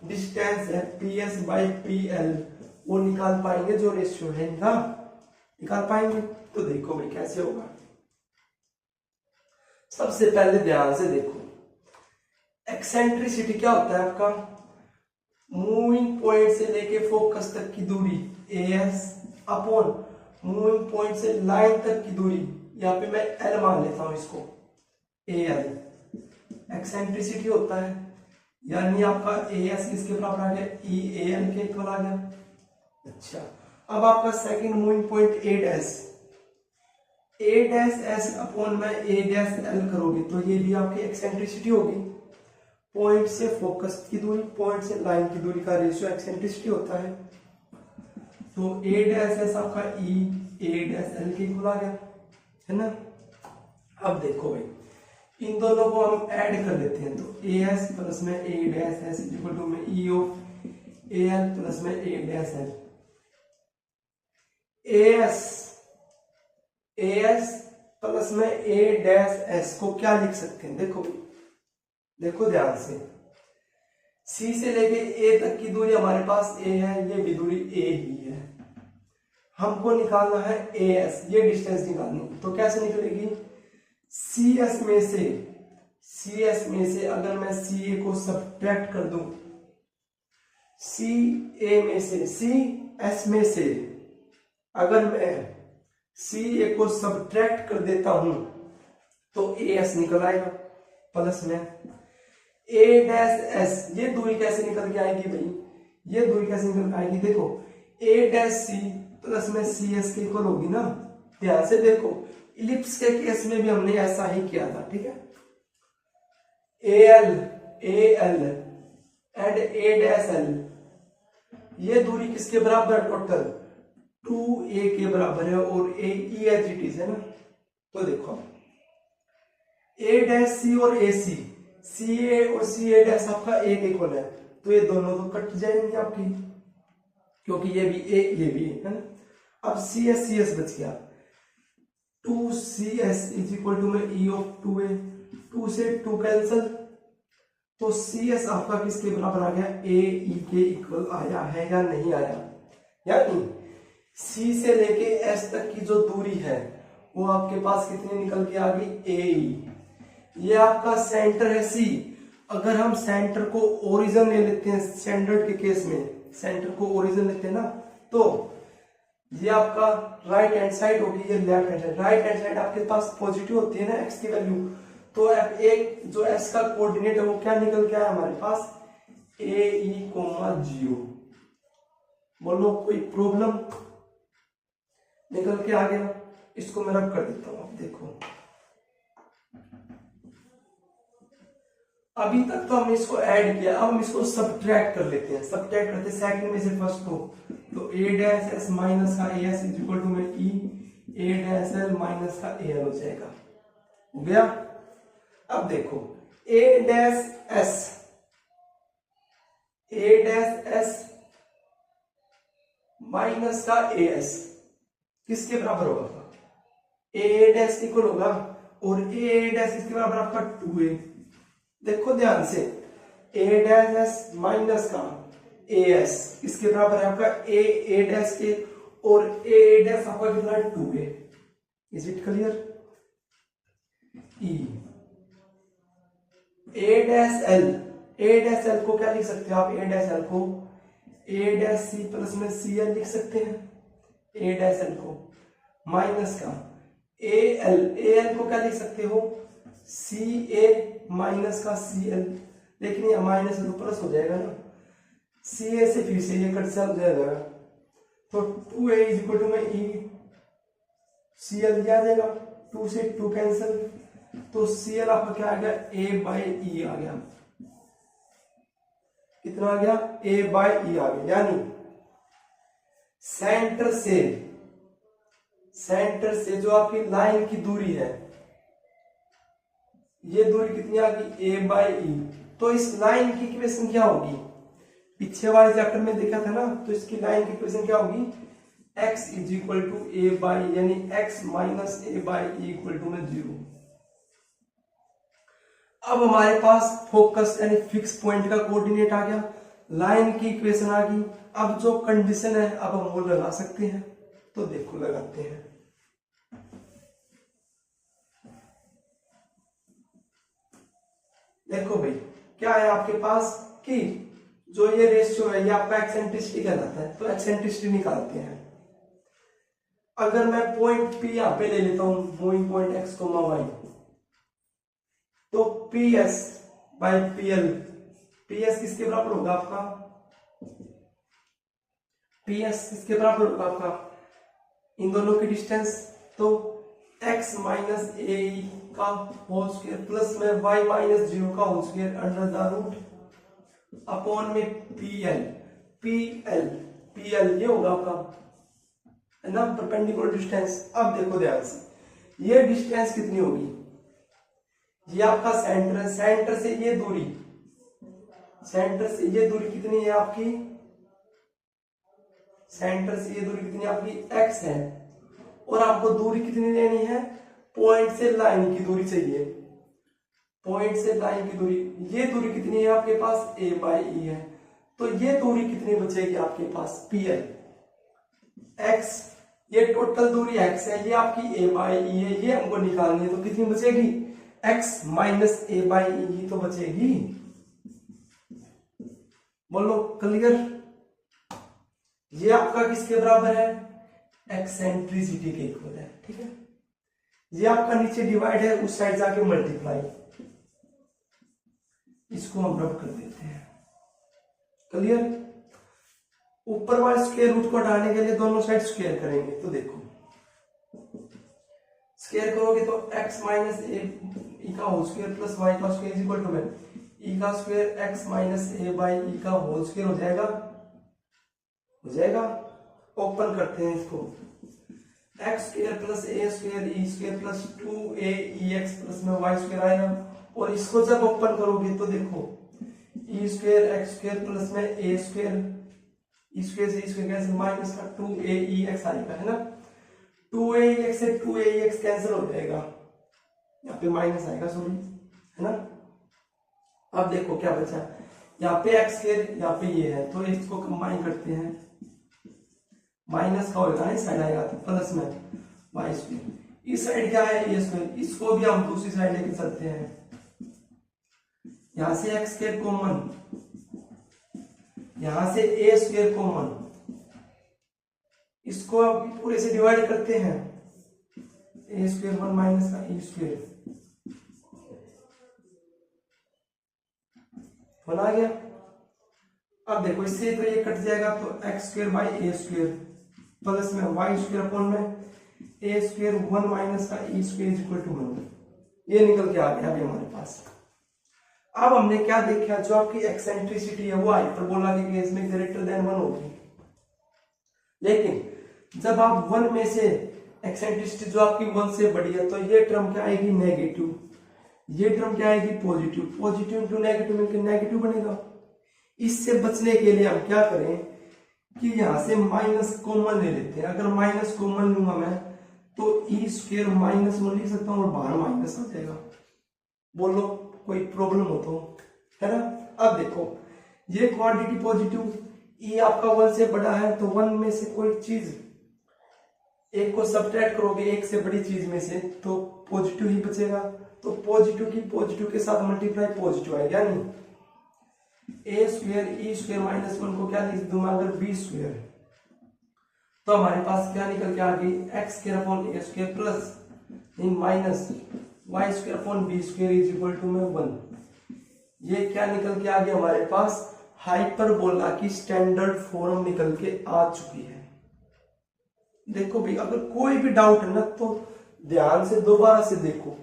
डिस्टेंस है PS/PL वो निकाल पाएंगे, जो रेशियो है इनका निकाल पाएंगे। तो देखो भाई कैसे होगा। सबसे पहले ध्यान से देखो, एक्सेंट्रिसिटी क्या होता है आपका? मूविंग पॉइंट से लेके फोकस तक की दूरी AS अपॉन मूविंग पॉइंट से लाइन तक की दूरी, यहाँ पे मैं L मान लेता हूं इसको, AL एक्सेंट्रिसिटी होता है। यानी आपका AS किसके बराबर आ गया? EAL के इक्वल आ गया। अच्छा, अब आपका second moving point A dash S upon में A डैश L करोगे तो ये भी आपकी एक्सेंट्रिसिटी होगी। पॉइंट से फोकस की दूरी, पॉइंट से लाइन की दूरी का रेशियो एक्सेंट्रिसिटी होता है। तो A डैश S आपका A डैश L के इक्वल आ गया, है ना। अब देखो भाई, इन दोनों को हम ऐड कर लेते हैं। तो AS प्लस में A dash S equal to में E ऑफ AL प्लस में A dash L। AS plus में A डैश S को क्या लिख सकते हैं? देखो ध्यान से, C से लेके A तक की दूरी हमारे पास A है, ये भी दूरी A ही है। हमको निकालना है AS, ये डिस्टेंस निकालनी। तो कैसे निकलेगी? CS में से अगर मैं CA को सब्ट्रैक्ट कर दूं, CS में से अगर मैं CA को सब्ट्रैक्ट कर देता हूं तो AS निकल आएगा, प्लस में A डैश S। ये दूरी कैसे निकल के आएगी भाई? ये दूरी कैसे निकल के आएगी? देखो, A डैश C प्लस में CS के इक्वल होगी ना। ध्यान से देखो, इलिप्स के केस में भी हमने ऐसा ही किया था, ठीक है। AL and A dash L, ये दूरी किसके बराबर है? टोटल 2A के बराबर है और A E H it is है ना। तो देखो, A डैश C और AC, CA और CA डैश आपका A के इक्वल है, तो ये दोनों तो कट जाएंगे आपकी, क्योंकि ये भी A ये भी है ना। अब CS बच गया। 2CS इज इक्वल टू में E ऑफ 2A, 2 से 2 कैंसल, तो CS आपका किसके बराबर आ गया, AE के इक्वल आया है या नहीं आया। यानी C से लेके S तक की जो दूरी है वो आपके पास कितनी निकल के आ गई, AE। ये आपका सेंटर है C। अगर हम सेंटर को ओरिजिन ले लेते हैं, स्टैंडर्ड के केस में सेंटर को ओरिजिन लेते हैं ना, तो ये आपका राइट हैंड साइड होगी, ये left hand side. Right hand side आपके पास पॉजिटिव होती है ना x की वैल्यू, तो एक जो s का कोऑर्डिनेट है वो क्या निकल के आया हमारे पास, AE, 0। बोलो कोई प्रॉब्लम, निकल के आ गया। इसको मैं रब कर देता हूं। अब देखो, अभी तक तो हमने इसको ऐड किया, अब हम इसको सब्ट्रैक्ट कर लेते हैं। सब्ट्रैक्ट करते हैं सेकंड में से फर्स्ट को, तो a डैश s माइनस का as इज इक्वल टू में e a dash l minus का al हो जाएगा। हो गया। अब देखो a डैश s माइनस का as किसके बराबर होगा, a डैश इक्वल होगा, और a डैश इसके बराबर आपका 2a। देखो ध्यान से, a डैश s माइनस का as इसके बराबर है आपका a डैश के, और a डैश आपका कितना है, 2a। Is it clear. a dash l को क्या लिख सकते हो आप, a डैश l को a डैश c प्लस में cl लिख सकते हैं, a डैश l को, माइनस का al को क्या लिख सकते हो, ca माइनस का cl, लेकिन ये माइनस तो प्लस हो जाएगा ना, ca से फिर से ये कट से हो जाएगा, तो 2a इज इक्वल टू में e cl दिया जाएगा, 2 से 2 कैंसिल, तो cl आपका क्या आ गया, a बाई e आ गया। कितना आ गया, a बाई e आ गया। यानी सेंटर से जो आपकी लाइन की दूरी है, ये दूरी कितनी आ गई, a बाई e। तो इस लाइन की इक्वेशन क्या होगी, पीछे वाले चैप्टर में देखा था ना, तो इसकी लाइन की इक्वेशन क्या होगी, x is equal to a by, यानी x minus a by e equal to में 0। अब हमारे पास फोकस यानी फिक्स पॉइंट का कोऑर्डिनेट आ गया, लाइन की इक्वेशन आ गई। अब जो कंडीशन है अब हम वो लगा सकते हैं, तो देखो लगाते हैं। देखो भाई क्या है आपके पास कि जो ये रेशियो है ये आपका एक्सेंट्रिसिटी कहलाता है, तो एक्सेंट्रिसिटी निकालते हैं। अगर मैं पॉइंट P यहां पे ले लेता हूं, मूविंग पॉइंट x, y, तो PS बाई PL, PS किसके बराबर होगा आपका, PS किसके बराबर होगा आपका, इन दोनों की डिस्टेंस, तो x माइनस AE का होल स्क्वायर प्लस में y माइनस 0 का whole square under the root upon में PL ये होगा आपका, है ना, परपेंडिकुलर डिस्टेंस। अब देखो ध्यान से, ये डिस्टेंस कितनी होगी, ये आपका सेंटर है, सेंटर से ये दूरी कितनी है आपकी, सेंटर से ये दूरी कितनी आपकी x है, और आपको दूरी कितनी लेनी है, पॉइंट से लाइन की दूरी चाहिए, पॉइंट से लाइन की दूरी, ये दूरी कितनी है आपके पास, a बाई e है, तो ये दूरी कितनी बचेगी आपके पास, PL x, ये टोटल दूरी x है, ये आपकी a बाई e है, ये हमको निकालनी है, तो कितनी बचेगी, x minus a by e तो बचेगी। बोलो क्लियर। ये आपका किसके बराबर है, एक्सेंट्रिसिटी के इक्वल है, ठीक है। ये आपका नीचे डिवाइड है, उस साइड जाके मल्टीप्लाई, इसको हम रब कर देते हैं। क्लियर। ऊपर वाले स्क्वायर रूट को हटाने के लिए दोनों साइड स्क्वायर करेंगे, तो देखो स्क्वायर करोगे तो x माइनस ए का होल स्क्वायर प्लस y का स्क्वायर इज इक्वल टू में e का square x minus A by e का होल स्क्वायर हो जाएगा। ओपन करते हैं इसको, x स्क्वायर प्लस ए square E square plus 2aex plus में y स्क्वायर आएगा, और इसको जब ओपन करोगे तो देखो E square x square plus में ए स्क्वायर, ई स्क्वायर से ई स्क्वायर कैंसिल, माइनस का 2aex आएगा, है ना। 2ax से 2ax कैंसिल हो जाएगा, यहाँ पे माइनस आएगा, सॉरी, है ना। अब देखो क्या बचा, यहाँ पे एक्स स्क्वायर, यहाँ पे ये है, तो इसको कंबाइन करते हैं, माइनस का होगा इस साइड आएगा तो प्लस में वाई स्क्वायर, इस साइड क्या है ए स्क्वायर, इसको भी हम दूसरी साइड लेके चलते हैं, यहां से एक्स स्क्वायर कॉमन, यहां से ए स्क्वायर कॉमन, इसको अब पूरे से डिवाइड करते हैं, ए स्क्वायर 1 माइनस का ए स्क्वायर बना गया। अब देखो इससे तो ये कट जाएगा, तो x square by a square plus में वाई स्क्वायर अपॉन में ए स्क्वायर 1 माइनस का ई स्क्वायर इक्वल टू 1, ये निकल के आ गया अभी हमारे पास। अब हमने क्या देखा, जो आपकी एक्सेंट्रिसिटी है वो हाइपरबोला के केस में ग्रेटर देन 1 होगी, लेकिन जब आप 1 में से एक्सेंट्रिसिटी जो आपकी 1 से बड़ी है, तो ये टर्म क्या आएगी नेगेटिव, ये टर्म क्या आएगी पॉजिटिव, पॉजिटिव इंटू नेगेटिव मिलकर नेगेटिव बनेगा। इससे बचने के लिए हम क्या करें कि यहां से माइनस कॉमन ले लेते हैं, अगर माइनस कॉमन लूंगा मैं तो ई स्क्वायर माइनस 1 लिख सकता हूं और बाहर माइनस आ जाएगा, बोलो कोई प्रॉब्लम हो तो, है ना। अब देखो ये क्वांटिटी पॉजिटिव, ई आपका 1 से बड़ा है, तो 1 में से कोई चीज एक को सब्ट्रैक्ट करोगे एक से बड़ी चीज में से, तो पॉजिटिव ही बचेगा, तो पॉजिटिव की पॉजिटिव के साथ मल्टीप्लाई पॉजिटिव आएगा, नहीं ए स्क्वायर ई स्क्वायर माइनस 1 को क्या लिख दूंगा अगर बी स्क्वायर, तो हमारे पास क्या निकल के आ गई x square upon a square plus minus y square upon b square is equal to में 1। ये क्या निकल के आ गया हमारे पास, हाइपरबोला की स्टैंडर्ड फॉर्म निकल के आ चुकी है। देखो भाई अगर कोई भी डाउट है ना तो ध्यान से दोबारा से देखो,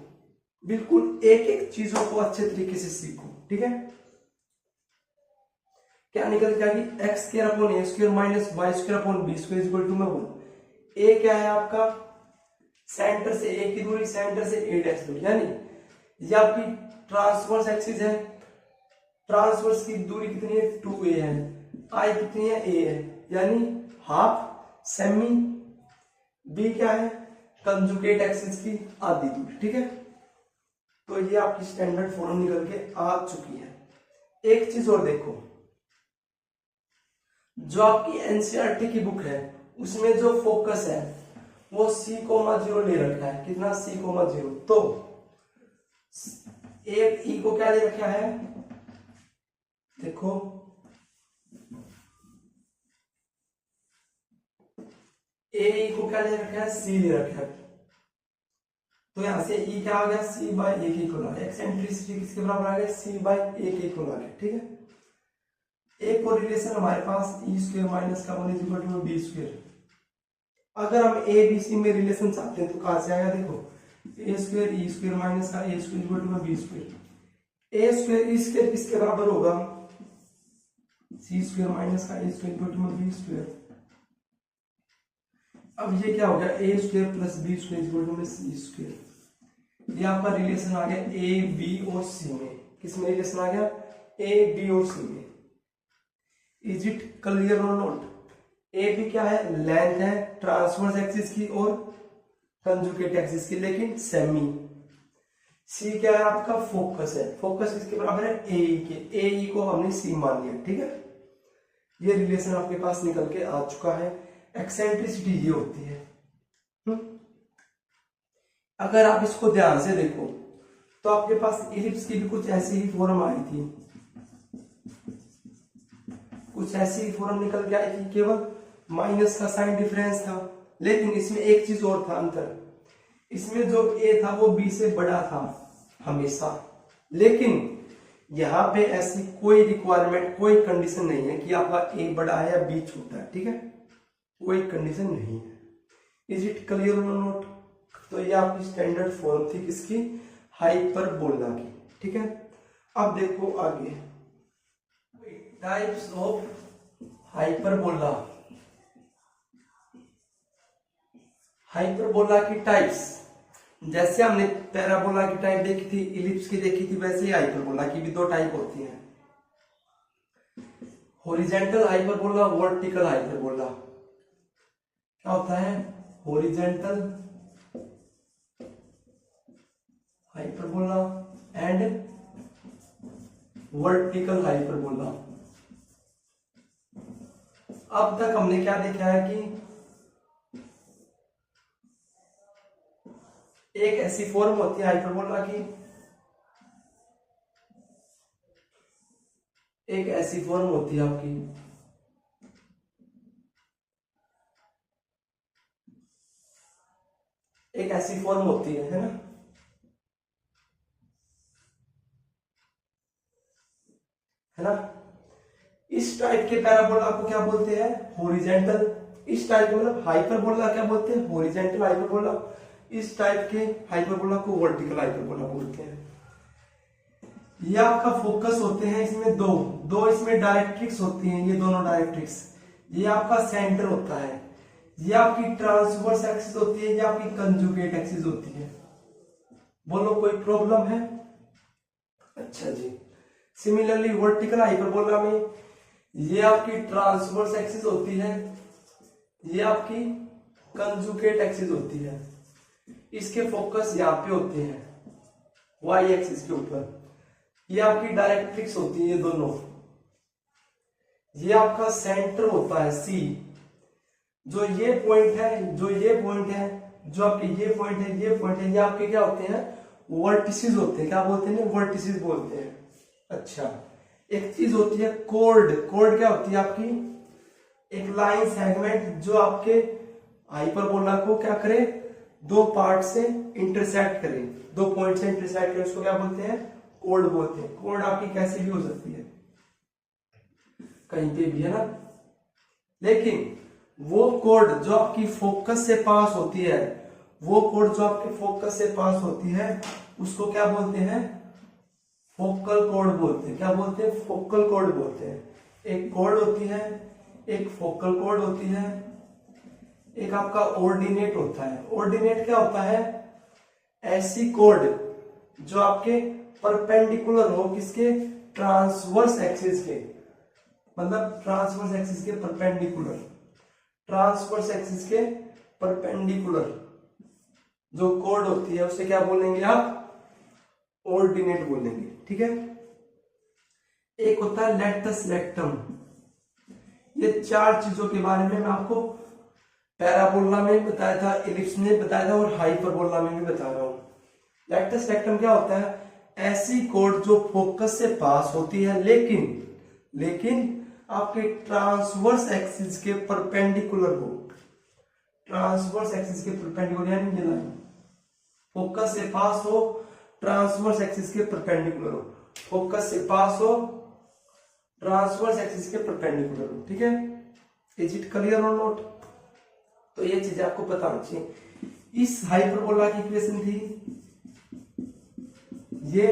बिल्कुल एक एक चीजों को अच्छे तरीके से सीखो, ठीक है। क्या निकल के आ गई x square upon a square minus y square upon b square equal to में 1। ए क्या है आपका, सेंटर से ए की दूरी, सेंटर से ए डैश दूरी, यानी ये आपकी ट्रांसवर्स एक्सिस है, ट्रांसवर्स की दूरी कितनी है 2a है, आई कितनी है a है, यानी हाफ सेमी, b क्या है कंजुगेट एक्सिस की आधी दूरी, ठीक है। तो ये आपकी स्टैंडर्ड फॉर्म निकल के आ चुकी है। एक चीज और देखो, जो आपकी एनसीईआरटी की बुक है उसमें जो फोकस है वो c,0 ले रखा है, कितना c,0, तो एक ई को क्या ले रखा है, देखो ए को क्या ले रखा है सी ले रखा है, तो यहां से ई क्या आ गया सी बाई ए के इक्वल आ गया, एक्सेंट्रिसिटी किसके बराबर आ गया सी बाई ए के इक्वल आ गया, ठीक है। एक और रिलेशन हमारे पास ई स्क्वायर माइनस का 1 is equal to B square. अगर हम ए बी सी में रिलेशन चाहते हैं तो कहां से आएगा, देखो A square E square minus का A square equal to B square, A square E square किसके बराबर होगा सी स्क्वायर माइनस का A square equal to B square. अब ये क्या हो गया A square plus B square equal to C square. ये आपका रिलेशन आ गया ए बी और सी में, किसमें रिलेशन आ गया ए बी और सी में। इज इट क्लियर और नॉट। ए बी क्या है लेंथ है ट्रांसवर्स एक्सिस की और कंजुगेट एक्सिस की, लेकिन सेमी। सी क्या है आपका फोकस है, फोकस किसके बराबर है ए ई के, ए ई को हमने सी मान लिया, ठीक है। ये रिलेशन आपके पास निकल के आ चुका है। एक्सेंट्रिसिटी ये होती है। अगर आप इसको ध्यान से देखो तो आपके पास इलिप्स की भी कुछ ऐसी ही फॉर्म आई थी, कुछ ऐसी ही फॉर्म निकल के आई थी, केवल माइनस का साइन डिफरेंस था, लेकिन इसमें एक चीज और था अंतर, इसमें जो ए था वो बी से बड़ा था हमेशा, लेकिन यहां पे ऐसी कोई रिक्वायरमेंट कोई कंडीशन नहीं है कि आपका ए बड़ा है या बी छोटा है, ठीक है, कोई कंडीशन नहीं है। इज इट क्लियर और नॉट। तो ये आपकी स्टैंडर्ड फॉर्म थी किसकी हाइपरबोला की, ठीक है। अब देखो आगे टाइप्स ऑफ हाइपरबोला। हाइपरबोला की टाइप्स, जैसे हमने पैराबोला की टाइप देखी थी, इलिप्स की देखी थी, वैसे ही हाइपरबोला की भी दो टाइप होती हैं, हॉरिजॉन्टल हाइपरबोला, वर्टिकल हाइपरबोला। क्या होता है horizontal hyperbola and vertical hyperbola. अब तक हमने क्या देखा है कि एक ऐसी फॉर्म होती है हाइपरबोला की, एक ऐसी फॉर्म होती है आपकी, एक ऐसी फॉर्म होती है ना, है ना। इस टाइप के पैराबोला को क्या बोलते हैं, हॉरिजॉन्टल। इस टाइप के मतलब हाइपरबोला क्या बोलते हैं, हॉरिजॉन्टल हाइपरबोला। इस टाइप के हाइपरबोला को वर्टिकल हाइपरबोला बोलते हैं। ये आपका फोकस होते हैं इसमें दो दो इसमें डायरेक्ट्रिक्स होती हैं, ये दोनों डायरेक्ट्रिक्स। ये आपका सेंटर होता है, ये आपकी ट्रांसवर्स एक्सिस होती है, ये आपकी कंजुगेट एक्सिस होती है। बोलो कोई प्रॉब्लम है? अच्छा जी। सिमिलरली वर्टिकल हाइपरबोला में ये आपकी ट्रांसवर्स एक्सिस होती है, ये आपकी कंजुगेट एक्सिस होती है। इसके फोकस यहाँ पे होते हैं वाई एक्सिस के ऊपर। ये आपकी डायरेक्ट्रिक्स होती है, ये दोनों। ये आपका सेंटर होता है सी। जो ये पॉइंट है, जो ये पॉइंट है, जो आपके ये पॉइंट है, ये पॉइंट है, ये आपके क्या होते हैं, वर्टिसेस होते हैं। क्या बोलते हैं, वर्टिसेस बोलते हैं। अच्छा, एक चीज होती है कॉर्ड। कॉर्ड क्या होती है आपकी, एक लाइन सेगमेंट जो आपके हाइपरबोला को क्या करे, दो पार्ट से इंटरसेक्ट करे, दो पॉइंट से इंटरसेक्ट करे, उसको क्या बोलते हैं, कॉर्ड बोलते हैं। कॉर्ड आपकी कैसे भी हो सकती है, कहीं पे भी, है ना। लेकिन वो कॉर्ड जो आपकी फोकस से पास होती है, वो कॉर्ड जो आपके फोकस से पास होती है, उसको क्या बोलते हैं, फोकल कॉर्ड बोलते हैं। क्या बोलते हैं, फोकल कॉर्ड बोलते हैं। एक कॉर्ड होती है, एक फोकल कॉर्ड होती है, एक आपका ऑर्डिनेट होता है। ऑर्डिनेट क्या होता है, ऐसी कॉर्ड जो आपके परपेंडिकुलर हो, किसके, ट्रांसवर्स एक्सिस के, मतलब ट्रांसवर्स एक्सिस के परपेंडिकुलर, ट्रांसवर्स एक्सिस के परपेंडिकुलर जो कॉर्ड होती है उसे क्या बोलेंगे आप, ऑर्डिनेट बोलेंगे। ठीक है। एक होता है लेटस रेक्टम। ये चार चीजों के बारे में मैं आपको पैराबोला में बताया था, इलिप्स में बताया था, और हाइपरबोला में भी बता रहा हूं। लेटस रेक्टम क्या होता है, ऐसी कॉर्ड जो फोकस से पास होती है, लेकिन आपके ट्रांसवर्स एक्सिस के परपेंडिकुलर हो। ट्रांसवर्स एक्सिस के परपेंडिकुलर, यानी ये लाइन फोकस से पास हो, ट्रांसवर्स एक्सिस के परपेंडिकुलर हो, फोकस से पास हो, ट्रांसवर्स एक्सिस के परपेंडिकुलर हो। ठीक है, इज इट क्लियर और नॉट? तो ये चीजें आपको पता होनी चाहिए। इस हाइपरबोला की इक्वेशन थी ये,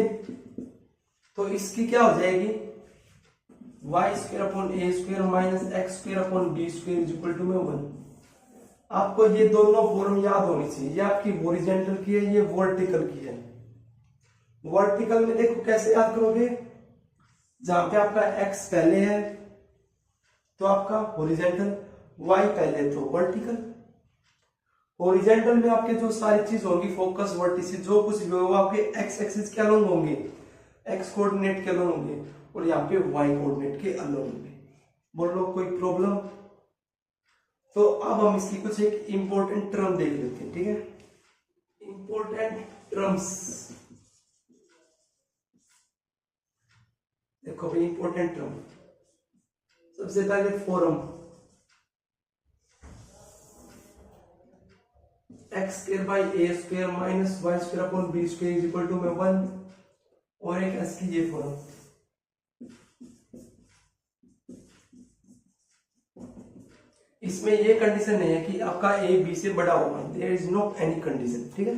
तो इसकी क्या हो जाएगी, y square upon a square minus x square upon b square is equal to में 1। आपको ये दोनों फॉर्म याद होनी चाहिए। ये आपकी हॉरिजॉन्टल की है, ये वर्टिकल की है। वर्टिकल में देखो कैसे याद करोगे, जहां पे आपका एक्स पहले है तो आपका हॉरिजॉन्टल, वाई पहले तो वर्टिकल। हॉरिजॉन्टल में आपके जो सारी चीज होंगी, फोकस, वर्टिसेस, जो कुछ भी होगा आपके एक्स एक्सिस के अलोंग होंगे, एक्स कोऑर्डिनेट के अलोंग होंगे, और यहाँ पे वाई कोऑर्डिनेट के अलोंग होंगे। बोलो कोई प्रॉब्लम? तो अब हम इसकी कुछ एक इंपॉर्टेंट टर्म देख लेते हैं। ठीक है, इंपॉर्टेंट टर्म्स देखो भाई, इंपॉर्टेंट टर्म। सबसे पहले form, x square by a square minus y square upon b square is equal to में 1, और एक इसकी ये फॉर्म। इसमें ये कंडीशन नहीं है कि आपका ए बी से बड़ा होगा, there is no any condition. ठीक है,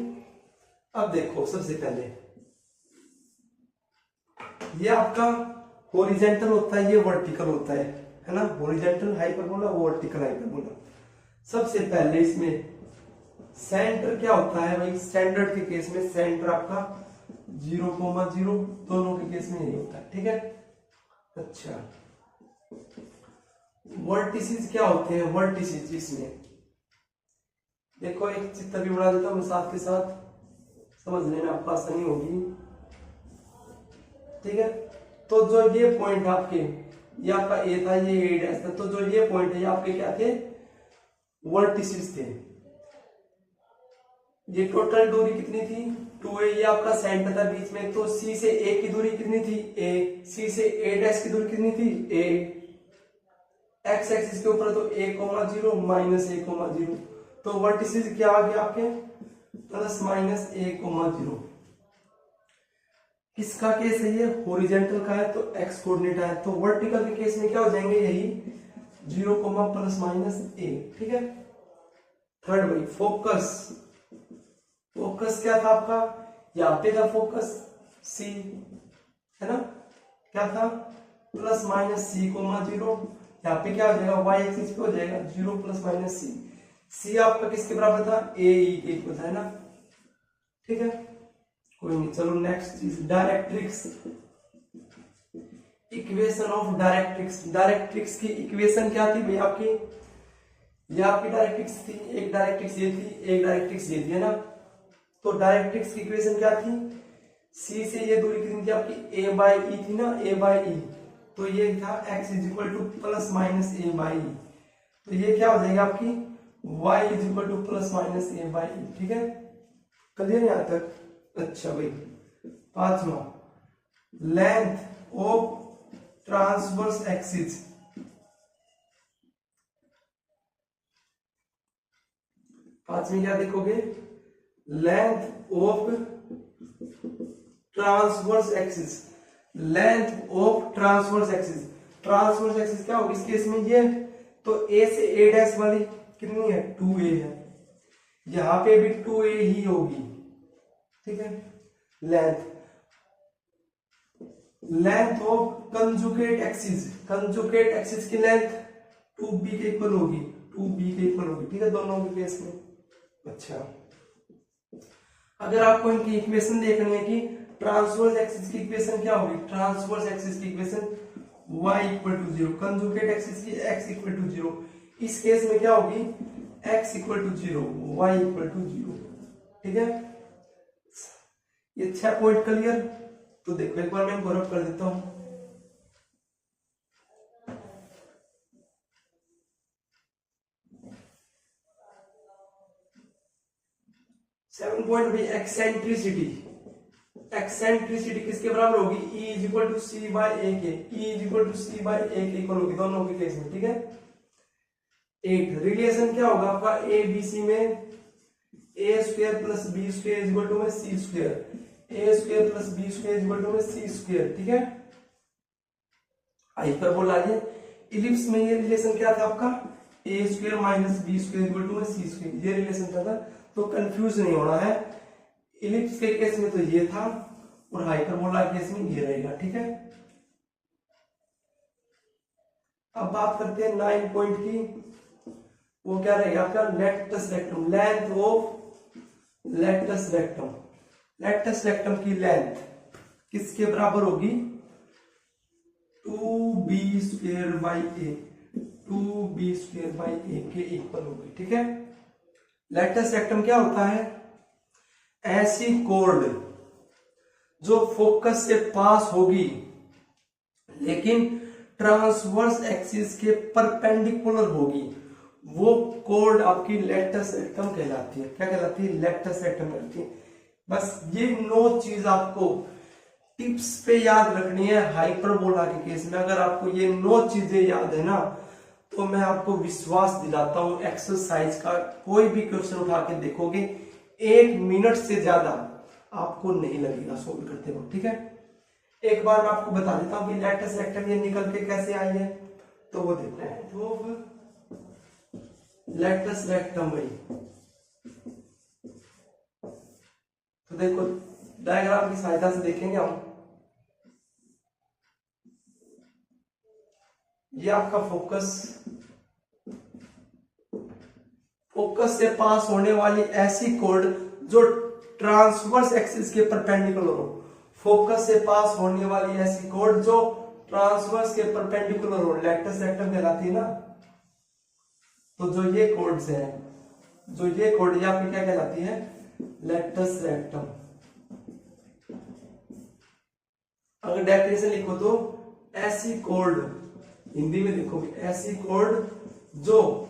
अब देखो सबसे पहले ये आपका हॉरिजॉन्टल होता है, ये वर्टिकल होता है ना। Horizontal hyperbola, vertical hyperbola. सबसे पहले इसमें सेंटर क्या होता है भाई, स्टैंडर्ड के केस में सेंटर आपका 0,0, दोनों के केस में यही होता है। ठीक है। अच्छा, वर्टिसेस क्या होते हैं, वर्टिसेस इसमें देखो एक चित्र भी बना देता हूँ मैं साथ के साथ, समझने में आपको आसानी होगी। ठीक है, तो जो ये पॉइंट आपके, ये आपका ए था, ये ए डैश था, तो जो ये पॉइंट है ये आपके क्या थे, वर्टिसेस थे। ये टोटल दूरी कितनी थी 2a, ये आपका सेंटर था बीच में, तो सी से ए की दूरी कितनी थी a, सी से a डैश की दूरी कितनी थी a, एक्स एक्सिस के ऊपर तो a,0 माइनस a,0, तो वर्टिसेस क्या आ गया आपके प्लस माइनस a,0। किसका केस है ये, हॉरिजॉन्टल का है तो x कोऑर्डिनेट है, तो वर्टिकल के केस में क्या हो जाएंगे यही 0, प्लस माइनस a। ठीक है, थर्ड भाई फोकस, फोकस क्या था आपका, यहाँ पे था फोकस C, है ना, क्या था प्लस माइनस C,0, यहाँ पे क्या हो जाएगा y एक्सिस पे हो जाएगा 0 प्लस माइनस C। C आपका किसके बराबर था, a e के इक्वल था, है ना। ठीक है, कोई नहीं, चलो नेक्स्ट चीज, directrix, equation of directrix. Directrix की इक्वेशन क्या थी भाई आपकी, ये आपकी डायरेक्ट्रिक्स थी, एक डायरेक्ट्रिक्स ये थी, एक डायरेक्ट्रिक्स ये थी, है ना। तो डायरेक्ट्रिक्स की इक्वेशन क्या थी, सी से ये दूरी कितनी थी आपकी a बाई ई थी ना, a बाई ई, तो ये था x is equal to plus minus a by E, तो ये क्या हो जाएगा आपकी y is equal to plus minus a by E. ठीक है, क्लियर यहां तक। अच्छा भाई, पांचवा, लेंथ ऑफ ट्रांसवर्स एक्सिस। पांचवी क्या देखोगे, length of transverse axis, length of transverse axis. Transverse axis क्या होगी इस केस में, ये तो a से a डैश वाली कितनी है 2a है, यहां पे भी 2a ही होगी। ठीक है, length, length of conjugate axis, conjugate axis की लेंथ 2b के इक्वल होगी, 2b के इक्वल होगी। ठीक है, दोनों के केस में। अच्छा, अगर आपको इनकी इक्वेशन देखनी है कि ट्रांसवर्स एक्सिस की इक्वेशन क्या होगी, ट्रांसवर्स एक्सिस की equation y equal to 0, conjugate axis की x इक्वल टू 0, इस केस में क्या होगी x equal to 0, y equal to 0। ठीक है, ये 6 पॉइंट क्लियर। तो देखो एक बार मैं गौरव कर देता हूं, सेवन पॉइंट भी एक्सेंट्रिसिटी। एक्सेंट्रिसिटी किसके बराबर होगी, E is equal to C by ए के, E is equal to C by ए के इक्वल होगी दोनों के केस में। ठीक है, 8 रिलेशन क्या होगा आपका ए बी सी में, A square plus B square is equal to में C square, A square plus B square is equal to में सी स्क्वायर। ठीक है, हाइपरबोला है, इलिप्स में ये रिलेशन क्या था आपका, A square minus B square is equal to में सी स्क्वायर, ये रिलेशन था। तो कंफ्यूज नहीं होना है, इलिप्स के केस में तो ये था और हाइपरबोला के केस में ये रहेगा। ठीक है, अब बात करते हैं 9 पॉइंट की, वो क्या रहेगा आपका latus rectum, length of latus rectum. Latus rectum की लेंथ किसके बराबर होगी, 2b square by a, 2b square by ए के इक्वल होगी। ठीक है, लेटस रेक्टम क्या होता है, ऐसी कॉर्ड जो फोकस से पास होगी लेकिन ट्रांसवर्स एक्सिस के परपेंडिकुलर होगी, वो कॉर्ड आपकी लेटस रेक्टम कहलाती है। क्या कहलाती है, लेटस रेक्टम कहलाती है। बस ये 9 चीज आपको टिप्स पे याद रखनी है हाइपरबोला के केस में। अगर आपको ये 9 चीजें याद है ना, तो मैं आपको विश्वास दिलाता हूं एक्सरसाइज का कोई भी क्वेश्चन उठा के देखोगे 1 मिनट से ज्यादा आपको नहीं लगेगा सोल्व करते वक्त। ठीक है, एक बार मैं आपको बता देता हूं कि लेटस रेक्टम ये निकल के कैसे आई है, तो वो देखते हैं। तो लेटस रेक्टम भाई, तो देखो डायग्राम की सहायता से देखेंगे हम। ये आपका फोकस, फोकस से पास होने वाली ऐसी कॉर्ड जो ट्रांसवर्स एक्सिस के परपेंडिकुलर हो, फोकस से पास होने वाली ऐसी कॉर्ड जो ट्रांसवर्स के परपेंडिकुलर हो, लेटस रेक्टम कहलाती है ना। तो जो ये कॉर्ड्स हैं जो ये कोड ये आपकी क्या कहलाती है, लेटस रेक्टम। अगर डेफिनेशन लिखो तो ऐसी कोड, हिंदी में देखोगे, ऐसी कोड जो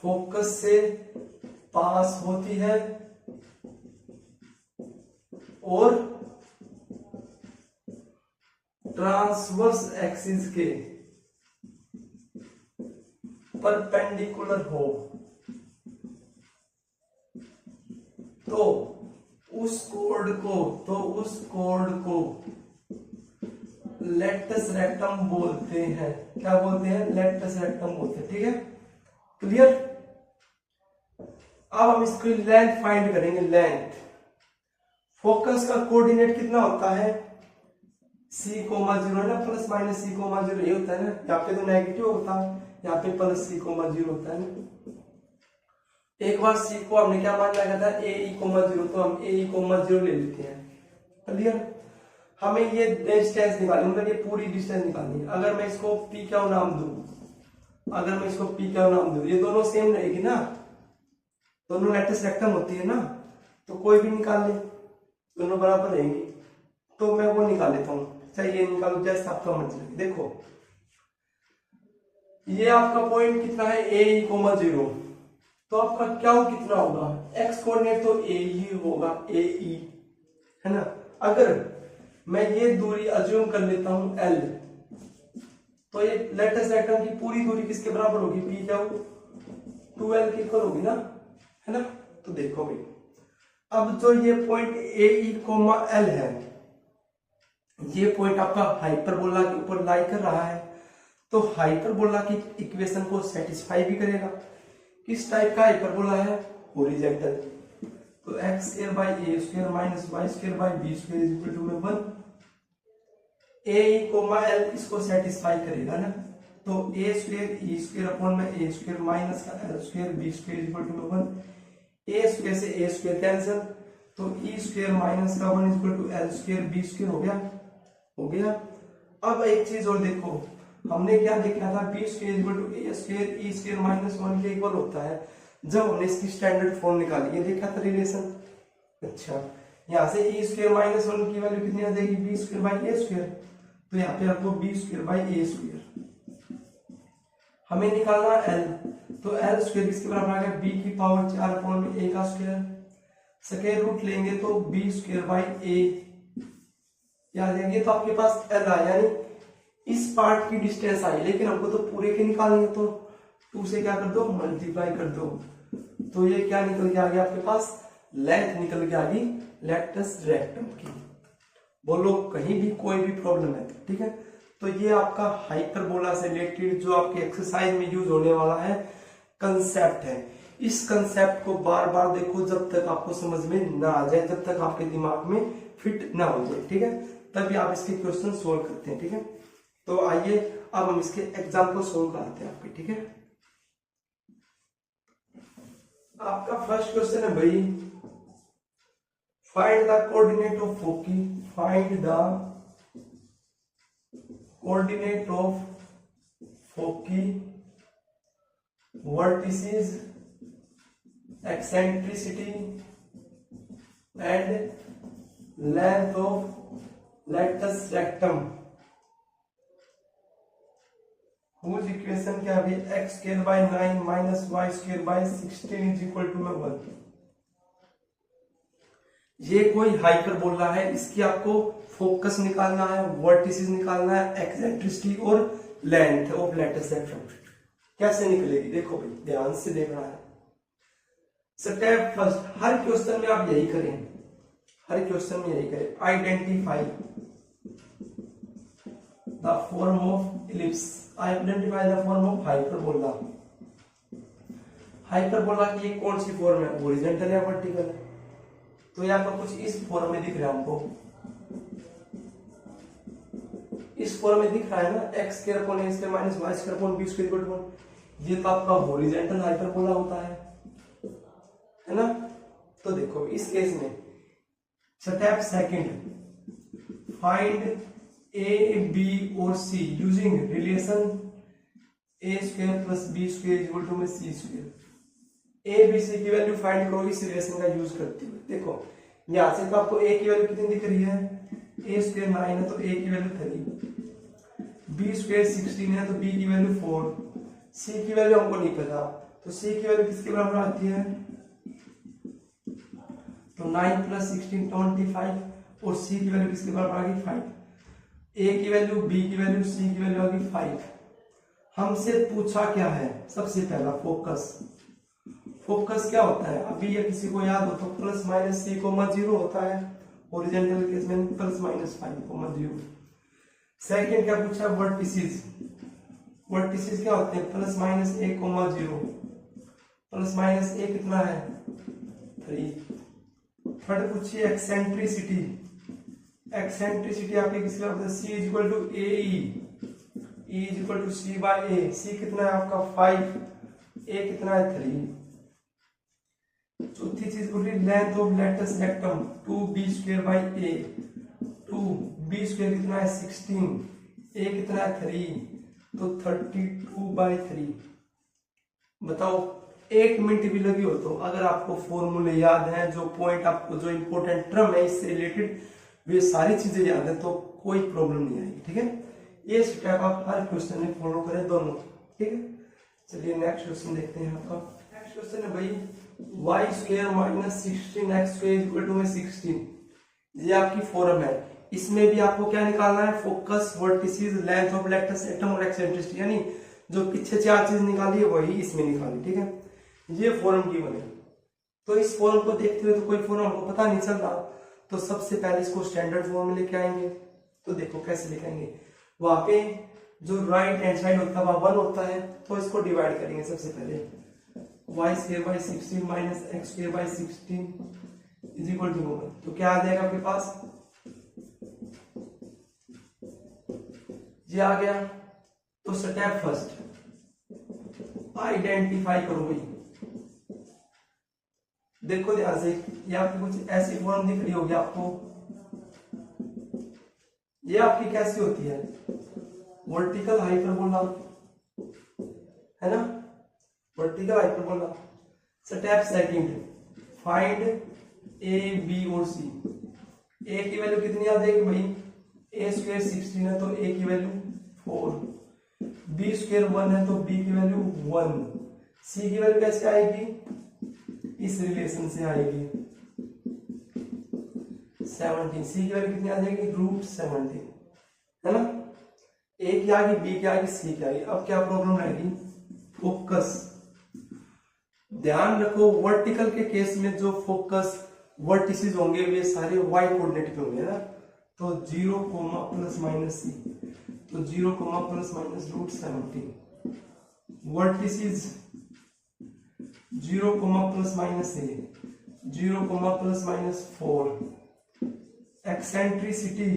फोकस से पास होती है और ट्रांसवर्स एक्सिस के परपेंडिकुलर हो, तो उस कोड को लेटस रेक्टम बोलते हैं। क्या बोलते हैं, लेटस रेक्टम बोलते हैं। ठीक है, क्लियर। अब हम इसकी लेंथ फाइंड करेंगे। लेंथ, फोकस का कोऑर्डिनेट कितना होता है, c,0 है ना, प्लस माइनस c,0 ये होता है ना, यहाँ पे तो नेगेटिव होता है, यहाँ पे प्लस c,0 होता है ना। एक बार c को हमने क्या मान लिया था, ae,0, तो हम ae,0 ले लेते हैं। क्लियर। हमें ये डिस्टेंस निकालनी, मतलब ये पूरी डिस्टेंस निकालनी है। अगर मैं इसको p क्या नाम दूं, ये दोनों सेम रहेगी ना, दोनों लेटस रेक्टम होती है ना, तो कोई भी निकाल ले, दोनों बराबर रहेंगी। तो मैं वो निकाल लेता हूँ, चाहे ये निकालो, जैसे आपका मतलब। देखो ये आपका पॉइंट कितना है, ae,0, तो आपका क्या कितना होगा, x कोऑर्डिनेट तो a ही होगा, ae, है ना। अगर मैं ये दूरी अज्यूम कर लेता हूं l, तो ये लेटस रेक्टम की पूरी दूरी किसके बराबर होगी, p क्या 2l की इक्वल होगी ना, है ना। तो देखो भाई, अब जो ये पॉइंट ae,l है, ये पॉइंट आपका हाइपरबोला के ऊपर लाई कर रहा है, तो हाइपरबोला की इक्वेशन को सेटिस्फाई भी करेगा। किस टाइप का हाइपरबोला है, हॉरिजॉन्टल। तो x square by a square minus y square by b square is equal to में 1। ae,l इसको सेटिस्फाई करेगा ना, तो a square e square upon में a स्क्वायर माइनस का l square b square is equal to में 1। a square से a square cancel, तो e स्क्वायर माइनस का 1 is equal to l square b square हो गया। अब एक चीज और देखो, हमने क्या देखा था, b square is equal to a square e square minus 1 के इक्वल होता है जब हमने इसकी स्टैंडर्ड फॉर्म निकाली, ये देखा था रिलेशन। अच्छा, यहाँ से e स्क्वायर माइनस 1 की वैल्यू कितनी आ जाएगी, b square by a square, तो यहाँ पे आपको b square by a square हमें निकालना l, तो l स्क्वायर किसके बराबर आ गया, b की पावर 4 अपॉन में a का स्क्वायर, स्क्वायर रूट लेंगे तो b स्क्वायर बाई a याद रखेंगे, तो आपके पास l आया, यानी इस पार्ट की डिस्टेंस आई, लेकिन हमको तो पूरे की निकालनी है, तो 2 से क्या कर दो, मल्टीप्लाई कर दो, तो ये क्या निकल के आ गया आपके पास, लेंथ निकल के आ गई लेटस रेक्टम की। बोलो कहीं भी कोई भी प्रॉब्लम है, ठीक है। तो ये आपका हाइपरबोला से रिलेटेड जो आपके एक्सरसाइज में यूज होने वाला है कंसेप्ट है। इस कंसेप्ट को बार बार देखो जब तक आपको समझ में ना आ जाए, जब तक आपके दिमाग में फिट ना हो जाए, ठीक है, तभी आप इसके क्वेश्चन सोल्व करते हैं, ठीक है। तो आइए अब हम इसके एग्जाम्पल सोल्व करते हैं आपके, ठीक है। आपका फर्स्ट क्वेश्चन है भाई, find the coordinate of foci, find the coordinate of foci vertices eccentricity and length of latus rectum whose equation क्या है, x square by 9 minus y square by 16 is equal to में 1। ये कोई hyperbola है, इसकी आपको फोकस निकालना है, वर्टिसेस निकालना है, एक्सेंट्रिसिटी और लेंथ ऑफ लेटस रेक्टम। कैसे निकलेगी, देखो भाई ध्यान से देखना है। स्टेप फर्स्ट, हर क्वेश्चन में आप यही करें, identify the form of ellipse, identify the form of hyperbola. Hyperbola की कौन सी फॉर्म है, हॉरिजॉन्टल या वर्टिकल है, तो यहाँ पर कुछ इस फॉर्म में दिख रहा है हमको, इस फॉर्म में दिख रहा है ना, x square upon a square minus y square upon b square equal to 1, ये तो आपका हॉरिजॉन्टल हाइपरबोला होता है ना। तो देखो इस केस में step second, find a b और c using relation a square plus b square equal to में c square. A B C की वैल्यू फाइंड करो इस रिलेशन का यूज करते हुए। देखो यहां से तो आपको ए की वैल्यू कितनी दिख रही है, ए स्क्वायर 9 है तो ए की वैल्यू 3, बी स्क्वायर 16 है तो बी की वैल्यू 4, सी की वैल्यू हमको नहीं पता तो सी की वैल्यू किसके बराबर आती है, तो 9 + 16 25 और सी की वैल्यू किसके बराबर आ गई 5, ए की वैल्यू, बी की वैल्यू, सी की वैल्यू आ गई 5। हमसे पूछा क्या है, सबसे पहला फोकस। फोकस क्या होता है, अभी ये किसी को याद हो तो +-c,0 होता है, हॉरिजॉन्टल केस में +-5,0। सेकंड क्या पूछा, वर्टिसेस। वर्टिसेस क्या होते हैं, +-a,0, +-a कितना है 3। थर्ड पूछिए एक्सेंट्रिसिटी। एक्सेंट्रिसिटी आपके किसके बराबर है, c = ae, e = c/a। c कितना है आपका 5, a कितना है 3। चौथी चीज बोली length of latus rectum 2b²/a, 2b² कितना है 16, a कितना है 3 तो 32/3। बताओ 1 मिनट भी लगी हो तो अगर आपको फॉर्मूले याद हैं, जो पॉइंट आपको जो इंपॉर्टेंट टर्म है इससे रिलेटेड वे सारी चीजें याद है तो कोई प्रॉब्लम नहीं आएगी। ठीक है, ये स्टेप आप हर क्वेश्चन में फॉलो करें दोनों। ठीक है, चलिए नेक्स्ट क्वेश्चन देखते हैं। आपका नेक्स्ट क्वेश्चन है भाई y² - 16x² = 16। ये आपकी फॉर्म है, इसमें भी आपको क्या निकालना है, focus, vertices, length of latus rectum और एक्सेंट्रिसिटी, यानी जो पीछे 4 चीज निकाली है वही इसमें निकाली। ठीक है, ये फॉर्म की बने तो इस फॉर्म को देखते हुए तो कोई फॉर्म हमको पता नहीं चल रहा तो सबसे पहले इसको स्टैंडर्ड फॉर्म में लेके आएंगे। तो देखो कैसे लिखेंगे, वहां पे जो राइट हैंड साइड होता है वहां 1 होता है तो इसको डिवाइड करेंगे। सबसे पहले y² / 16 - x² / 16 = 1। तो क्या आ जाएगा आपके पास, ये आ गया। तो स्टेप फर्स्ट आइडेंटिफाई करो भाई। देखो ध्यान से, ये आपकी कुछ ऐसी फॉर्म दिख रही होगी आपको, ये आपकी कैसी होती है, वर्टिकल हाइपरबोला है ना, vertical hyperbola. Step second find a, b और सी। ए की वैल्यू कितनी आ जाएगी भाई, a² 16 है तो a की वैल्यू 4, b² 1 है तो b की वैल्यू 1, c की वैल्यू कैसे आएगी, इस रिलेशन से आएगी 17। सी की वैल्यू कितनी आ जाएगी, √17 है ना। ए की आ गई, बी की आ गई, सी की आ गई। अब क्या प्रॉब्लम रहेगी, फोकस। ध्यान रखो वर्टिकल के केस में जो फोकस वर्टिसेस होंगे वे सारे y कोऑर्डिनेट पे होंगे ना, तो 0, ±c, तो 0, ±√17। Vertices 0, ±a, 0, ±4। Eccentricity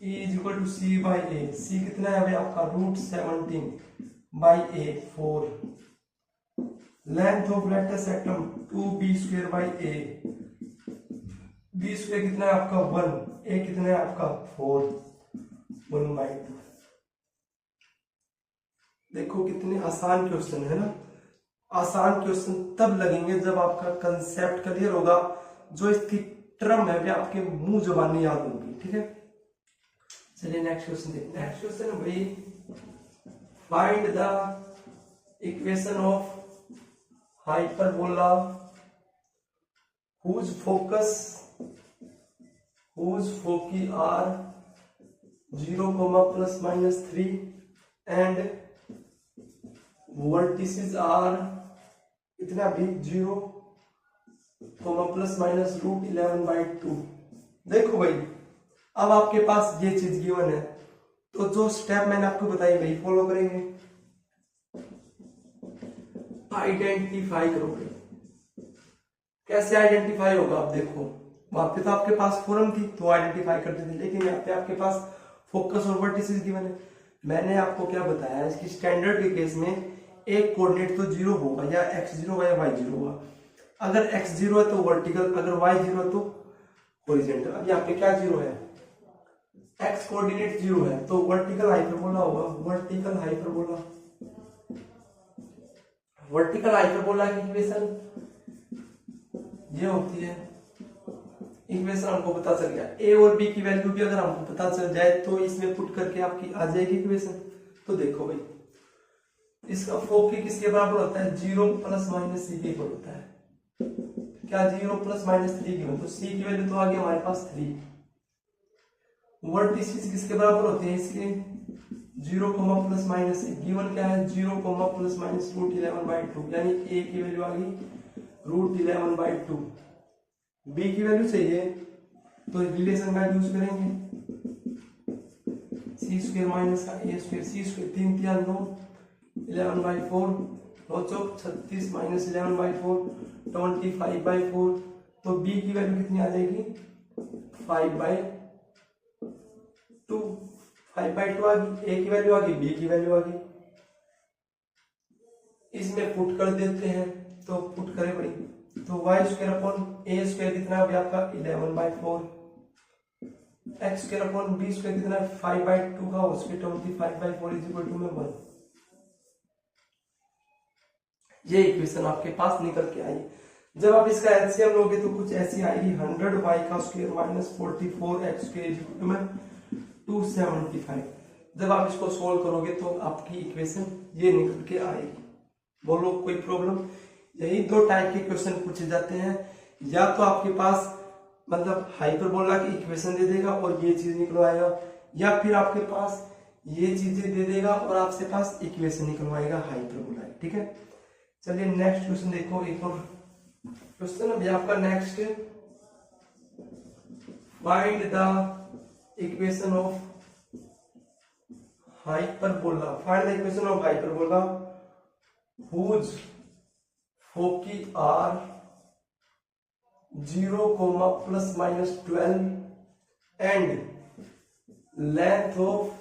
E = c/a, c कितना है भाई आपका √17/a 4। Length of latus rectum 2b²/a, b² कितना है आपका 1, a कितना है आपका 4, 1/2। देखो कितने आसान क्वेश्चन है ना। आसान क्वेश्चन तब लगेंगे जब आपका कंसेप्ट क्लियर होगा, जो इसकी टर्म है वे आपके मुंह जुबानी याद होगी। ठीक है, चलिए नेक्स्ट क्वेश्चन देखते हैं। नेक्स्ट क्वेश्चन है भाई find the equation of hyperbola whose foci are 0, ±3 and vertices are कितना भी 0, ±√11/2। देखो भाई अब आपके पास ये चीज गिवन है तो जो स्टेप मैंने आपको बताई भाई फॉलो करेंगे। आइडेंटिफाई करोगे, कैसे आइडेंटिफाई होगा, आप देखो वहां पे तो आपके पास फॉर्म थी तो आइडेंटिफाई करते थे, लेकिन यहाँ पे आपके पास फोकस और वर्टिसेस गिवन है। मैंने आपको क्या बताया, इसकी स्टैंडर्ड के केस में एक कोऑर्डिनेट तो 0 होगा, या x0 होगा या y0 होगा। अगर x0 है तो वर्टिकल, अगर y0 है तो हॉरिजॉन्टल। अब यहाँ पे क्या 0 है, x कोऑर्डिनेट 0 है तो वर्टिकल हाइपरबोला होगा, वर्टिकल हाइपरबोला। वर्टिकल हाइपरबोला की इक्वेशन ये होती है। इक्वेशन हमको पता चल गया, ए और बी की वैल्यू भी अगर हमको पता चल जाए तो इसमें पुट करके आपकी आ जाएगी इक्वेशन। तो देखो भाई, इसका फोकी किसके बराबर होता है, 0 प्लस माइनस सी के बराबर होता है। क्या 0 प्लस माइनस 3 की, तो सी की वैल्यू तो आ गई हमारे पास 3। वर्टिसेस किसके बराबर होते हैं इसके, 0 प्लस माइनस गिवन क्या है, 0 प्लस माइनस √11/2, यानी ए की वैल्यू आ गई √11/2। बी की वैल्यू चाहिए तो रिलेशन का यूज करेंगे, सी स्क्वायर माइनस का A square, C square 3 3 9 11/4, 9 Chowk 36 minus 11/4 25/4। तो बी की वैल्यू कितनी आ जाएगी, 5/2, 5/2 आ गई। ए की वैल्यू आ गई, बी की वैल्यू आ गई। इसमें पुट कर देते हैं, तो पुट करें बड़ी, तो y square upon a square कितना हो गया आपका 11/4, x square upon b square कितना है 5/2 का whole square 25/4 is equal to में 1। ये इक्वेशन आपके पास निकल के आई। जब आप इसका एलसीएम लोगे तो कुछ ऐसी आएगी, 100y का square minus 44x square is equal to में 275। जब आप इसको सोल्व करोगे तो आपकी इक्वेशन ये निकल के आएगी। बोलो कोई प्रॉब्लम। यही दो टाइप के क्वेश्चन पूछे जाते हैं, या तो आपके पास मतलब हाइपरबोला की इक्वेशन दे देगा और ये चीज निकलवाएगा, या फिर आपके पास ये चीजें दे देगा और आपके पास इक्वेशन निकलवाएगा हाइपरबोला। ठीक है, चलिए नेक्स्ट क्वेश्चन देखो। एक और क्वेश्चन अभी आपका next, find the equation of hyperbola, find the equation of hyperbola whose foci are 0, plus minus 12 and length of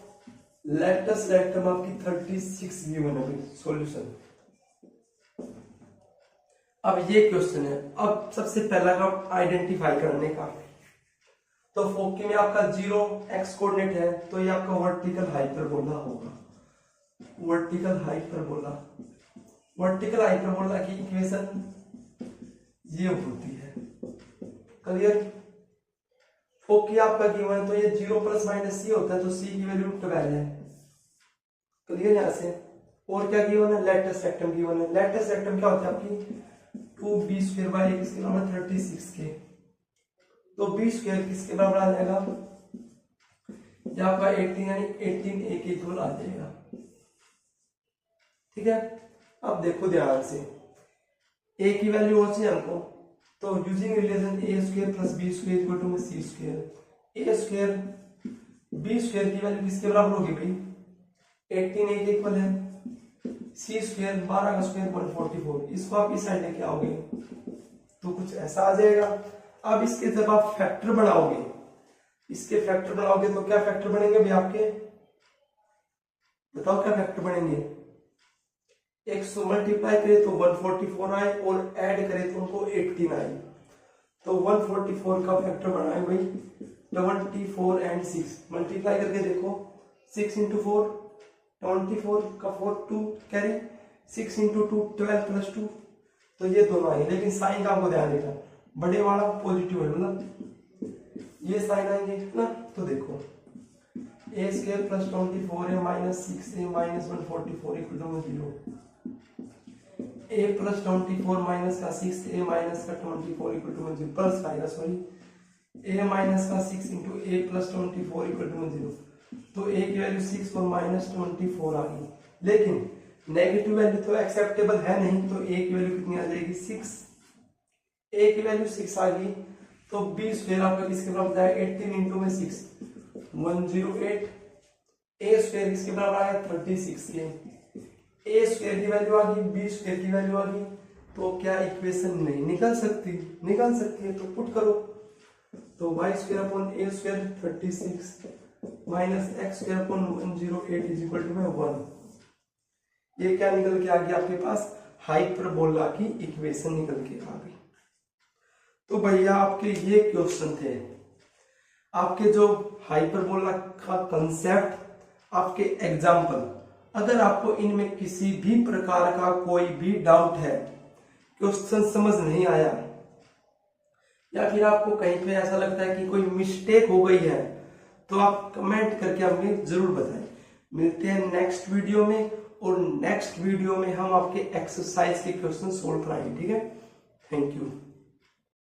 latus rectum आपकी 36 given है। सॉल्यूशन, अब ये क्वेश्चन है। अब सबसे पहला काम आइडेंटिफाई करने का, तो फोकी में आपका 0 x कोऑर्डिनेट है, तो ये आपका वर्टिकल हाइपरबोला होगा। वर्टिकल हाइपरबोला, वर्टिकल हाइपरबोला की इक्वेशन ये होती है। क्लियर, फोकी आपका गिवन है तो ये 0 प्लस माइनस सी होता है, तो सी की वैल्यू 12 है। क्लियर यहां से। और क्या गिवन है, लेटस रेक्टम गिवन है। लेटस रेक्टम क्या होता है आपकी 2b स्क्वायर बाय किसके बराबर 36 के, तो b स्क्वायर किसके बराबर आ जाएगा, ये आपका 18, यानी 18 a के इक्वल आ जाएगा। ठीक है, अब देखो ध्यान से, a की वैल्यू हो चाहिए हमको, तो using relation a square plus b square equal to c square, a square b square की वैल्यू किसके बराबर होगी भाई 18 a के इक्वल है, c स्क्वायर 12 का स्क्वायर 144, इसको आप इस साइड लेके आओगे तो कुछ ऐसा आ जाएगा। अब इसके जब आप फैक्टर बनाओगे, इसके फैक्टर बनाओगे तो क्या फैक्टर बनेंगे भाई आपके, बताओ क्या फैक्टर बनेंगे। 100 मल्टीप्लाई करे तो 144 आए और ऐड करे तो उनको 18 आए, तो 144 का फैक्टर बनाए भाई 24 एंड 6 मल्टीप्लाई करके देखो, 6 इंटू 4 24 का 4 2 कैरी, 6 इंटू 2 12 प्लस 2, तो ये दोनों आएंगे। लेकिन साइन का आपको ध्यान देना, बड़े वाला पॉजिटिव है, मतलब ये साइन आएंगे ना। तो देखो a स्क्वायर प्लस 24 है minus 6a minus 144 equal to 0, a plus 24 minus का 6a माइनस का 24 इक्वल टू 0, प्लस का आएगा सॉरी, a माइनस का 6 into a plus 24 equal to 0, तो a की वैल्यू 6 और माइनस 24 आ गई। लेकिन नेगेटिव वैल्यू तो एक्सेप्टेबल है नहीं, तो a की वैल्यू कितनी आ जाएगी 6, a की वैल्यू 6 आ गई, तो b स्क्वायर आपका किसके बराबर है 18 इंटू में 6 108, a स्क्वायर किसके बराबर आ गया 36 के, a स्क्वायर की वैल्यू आ गई, b स्क्वायर की वैल्यू आ गई, तो क्या इक्वेशन नहीं निकल सकती, निकल सकती है, तो पुट करो, तो y square upon a square 36 minus x square upon 108 is equal to 1। ये क्या निकल के आ गया आपके पास, हाइपरबोला की इक्वेशन निकल के आ गई। तो भैया आपके ये क्वेश्चन थे, आपके जो हाइपरबोला का कंसेप्ट, आपके एग्जाम्पल अगर आपको इनमें किसी भी प्रकार का कोई भी डाउट है, क्वेश्चन समझ नहीं आया, या फिर आपको कहीं पे ऐसा लगता है कि कोई मिस्टेक हो गई है, तो आप कमेंट करके हमें जरूर बताएं। मिलते हैं नेक्स्ट वीडियो में, और नेक्स्ट वीडियो में हम आपके एक्सरसाइज के क्वेश्चन सोल्व कराएंगे। ठीक है, थैंक यू।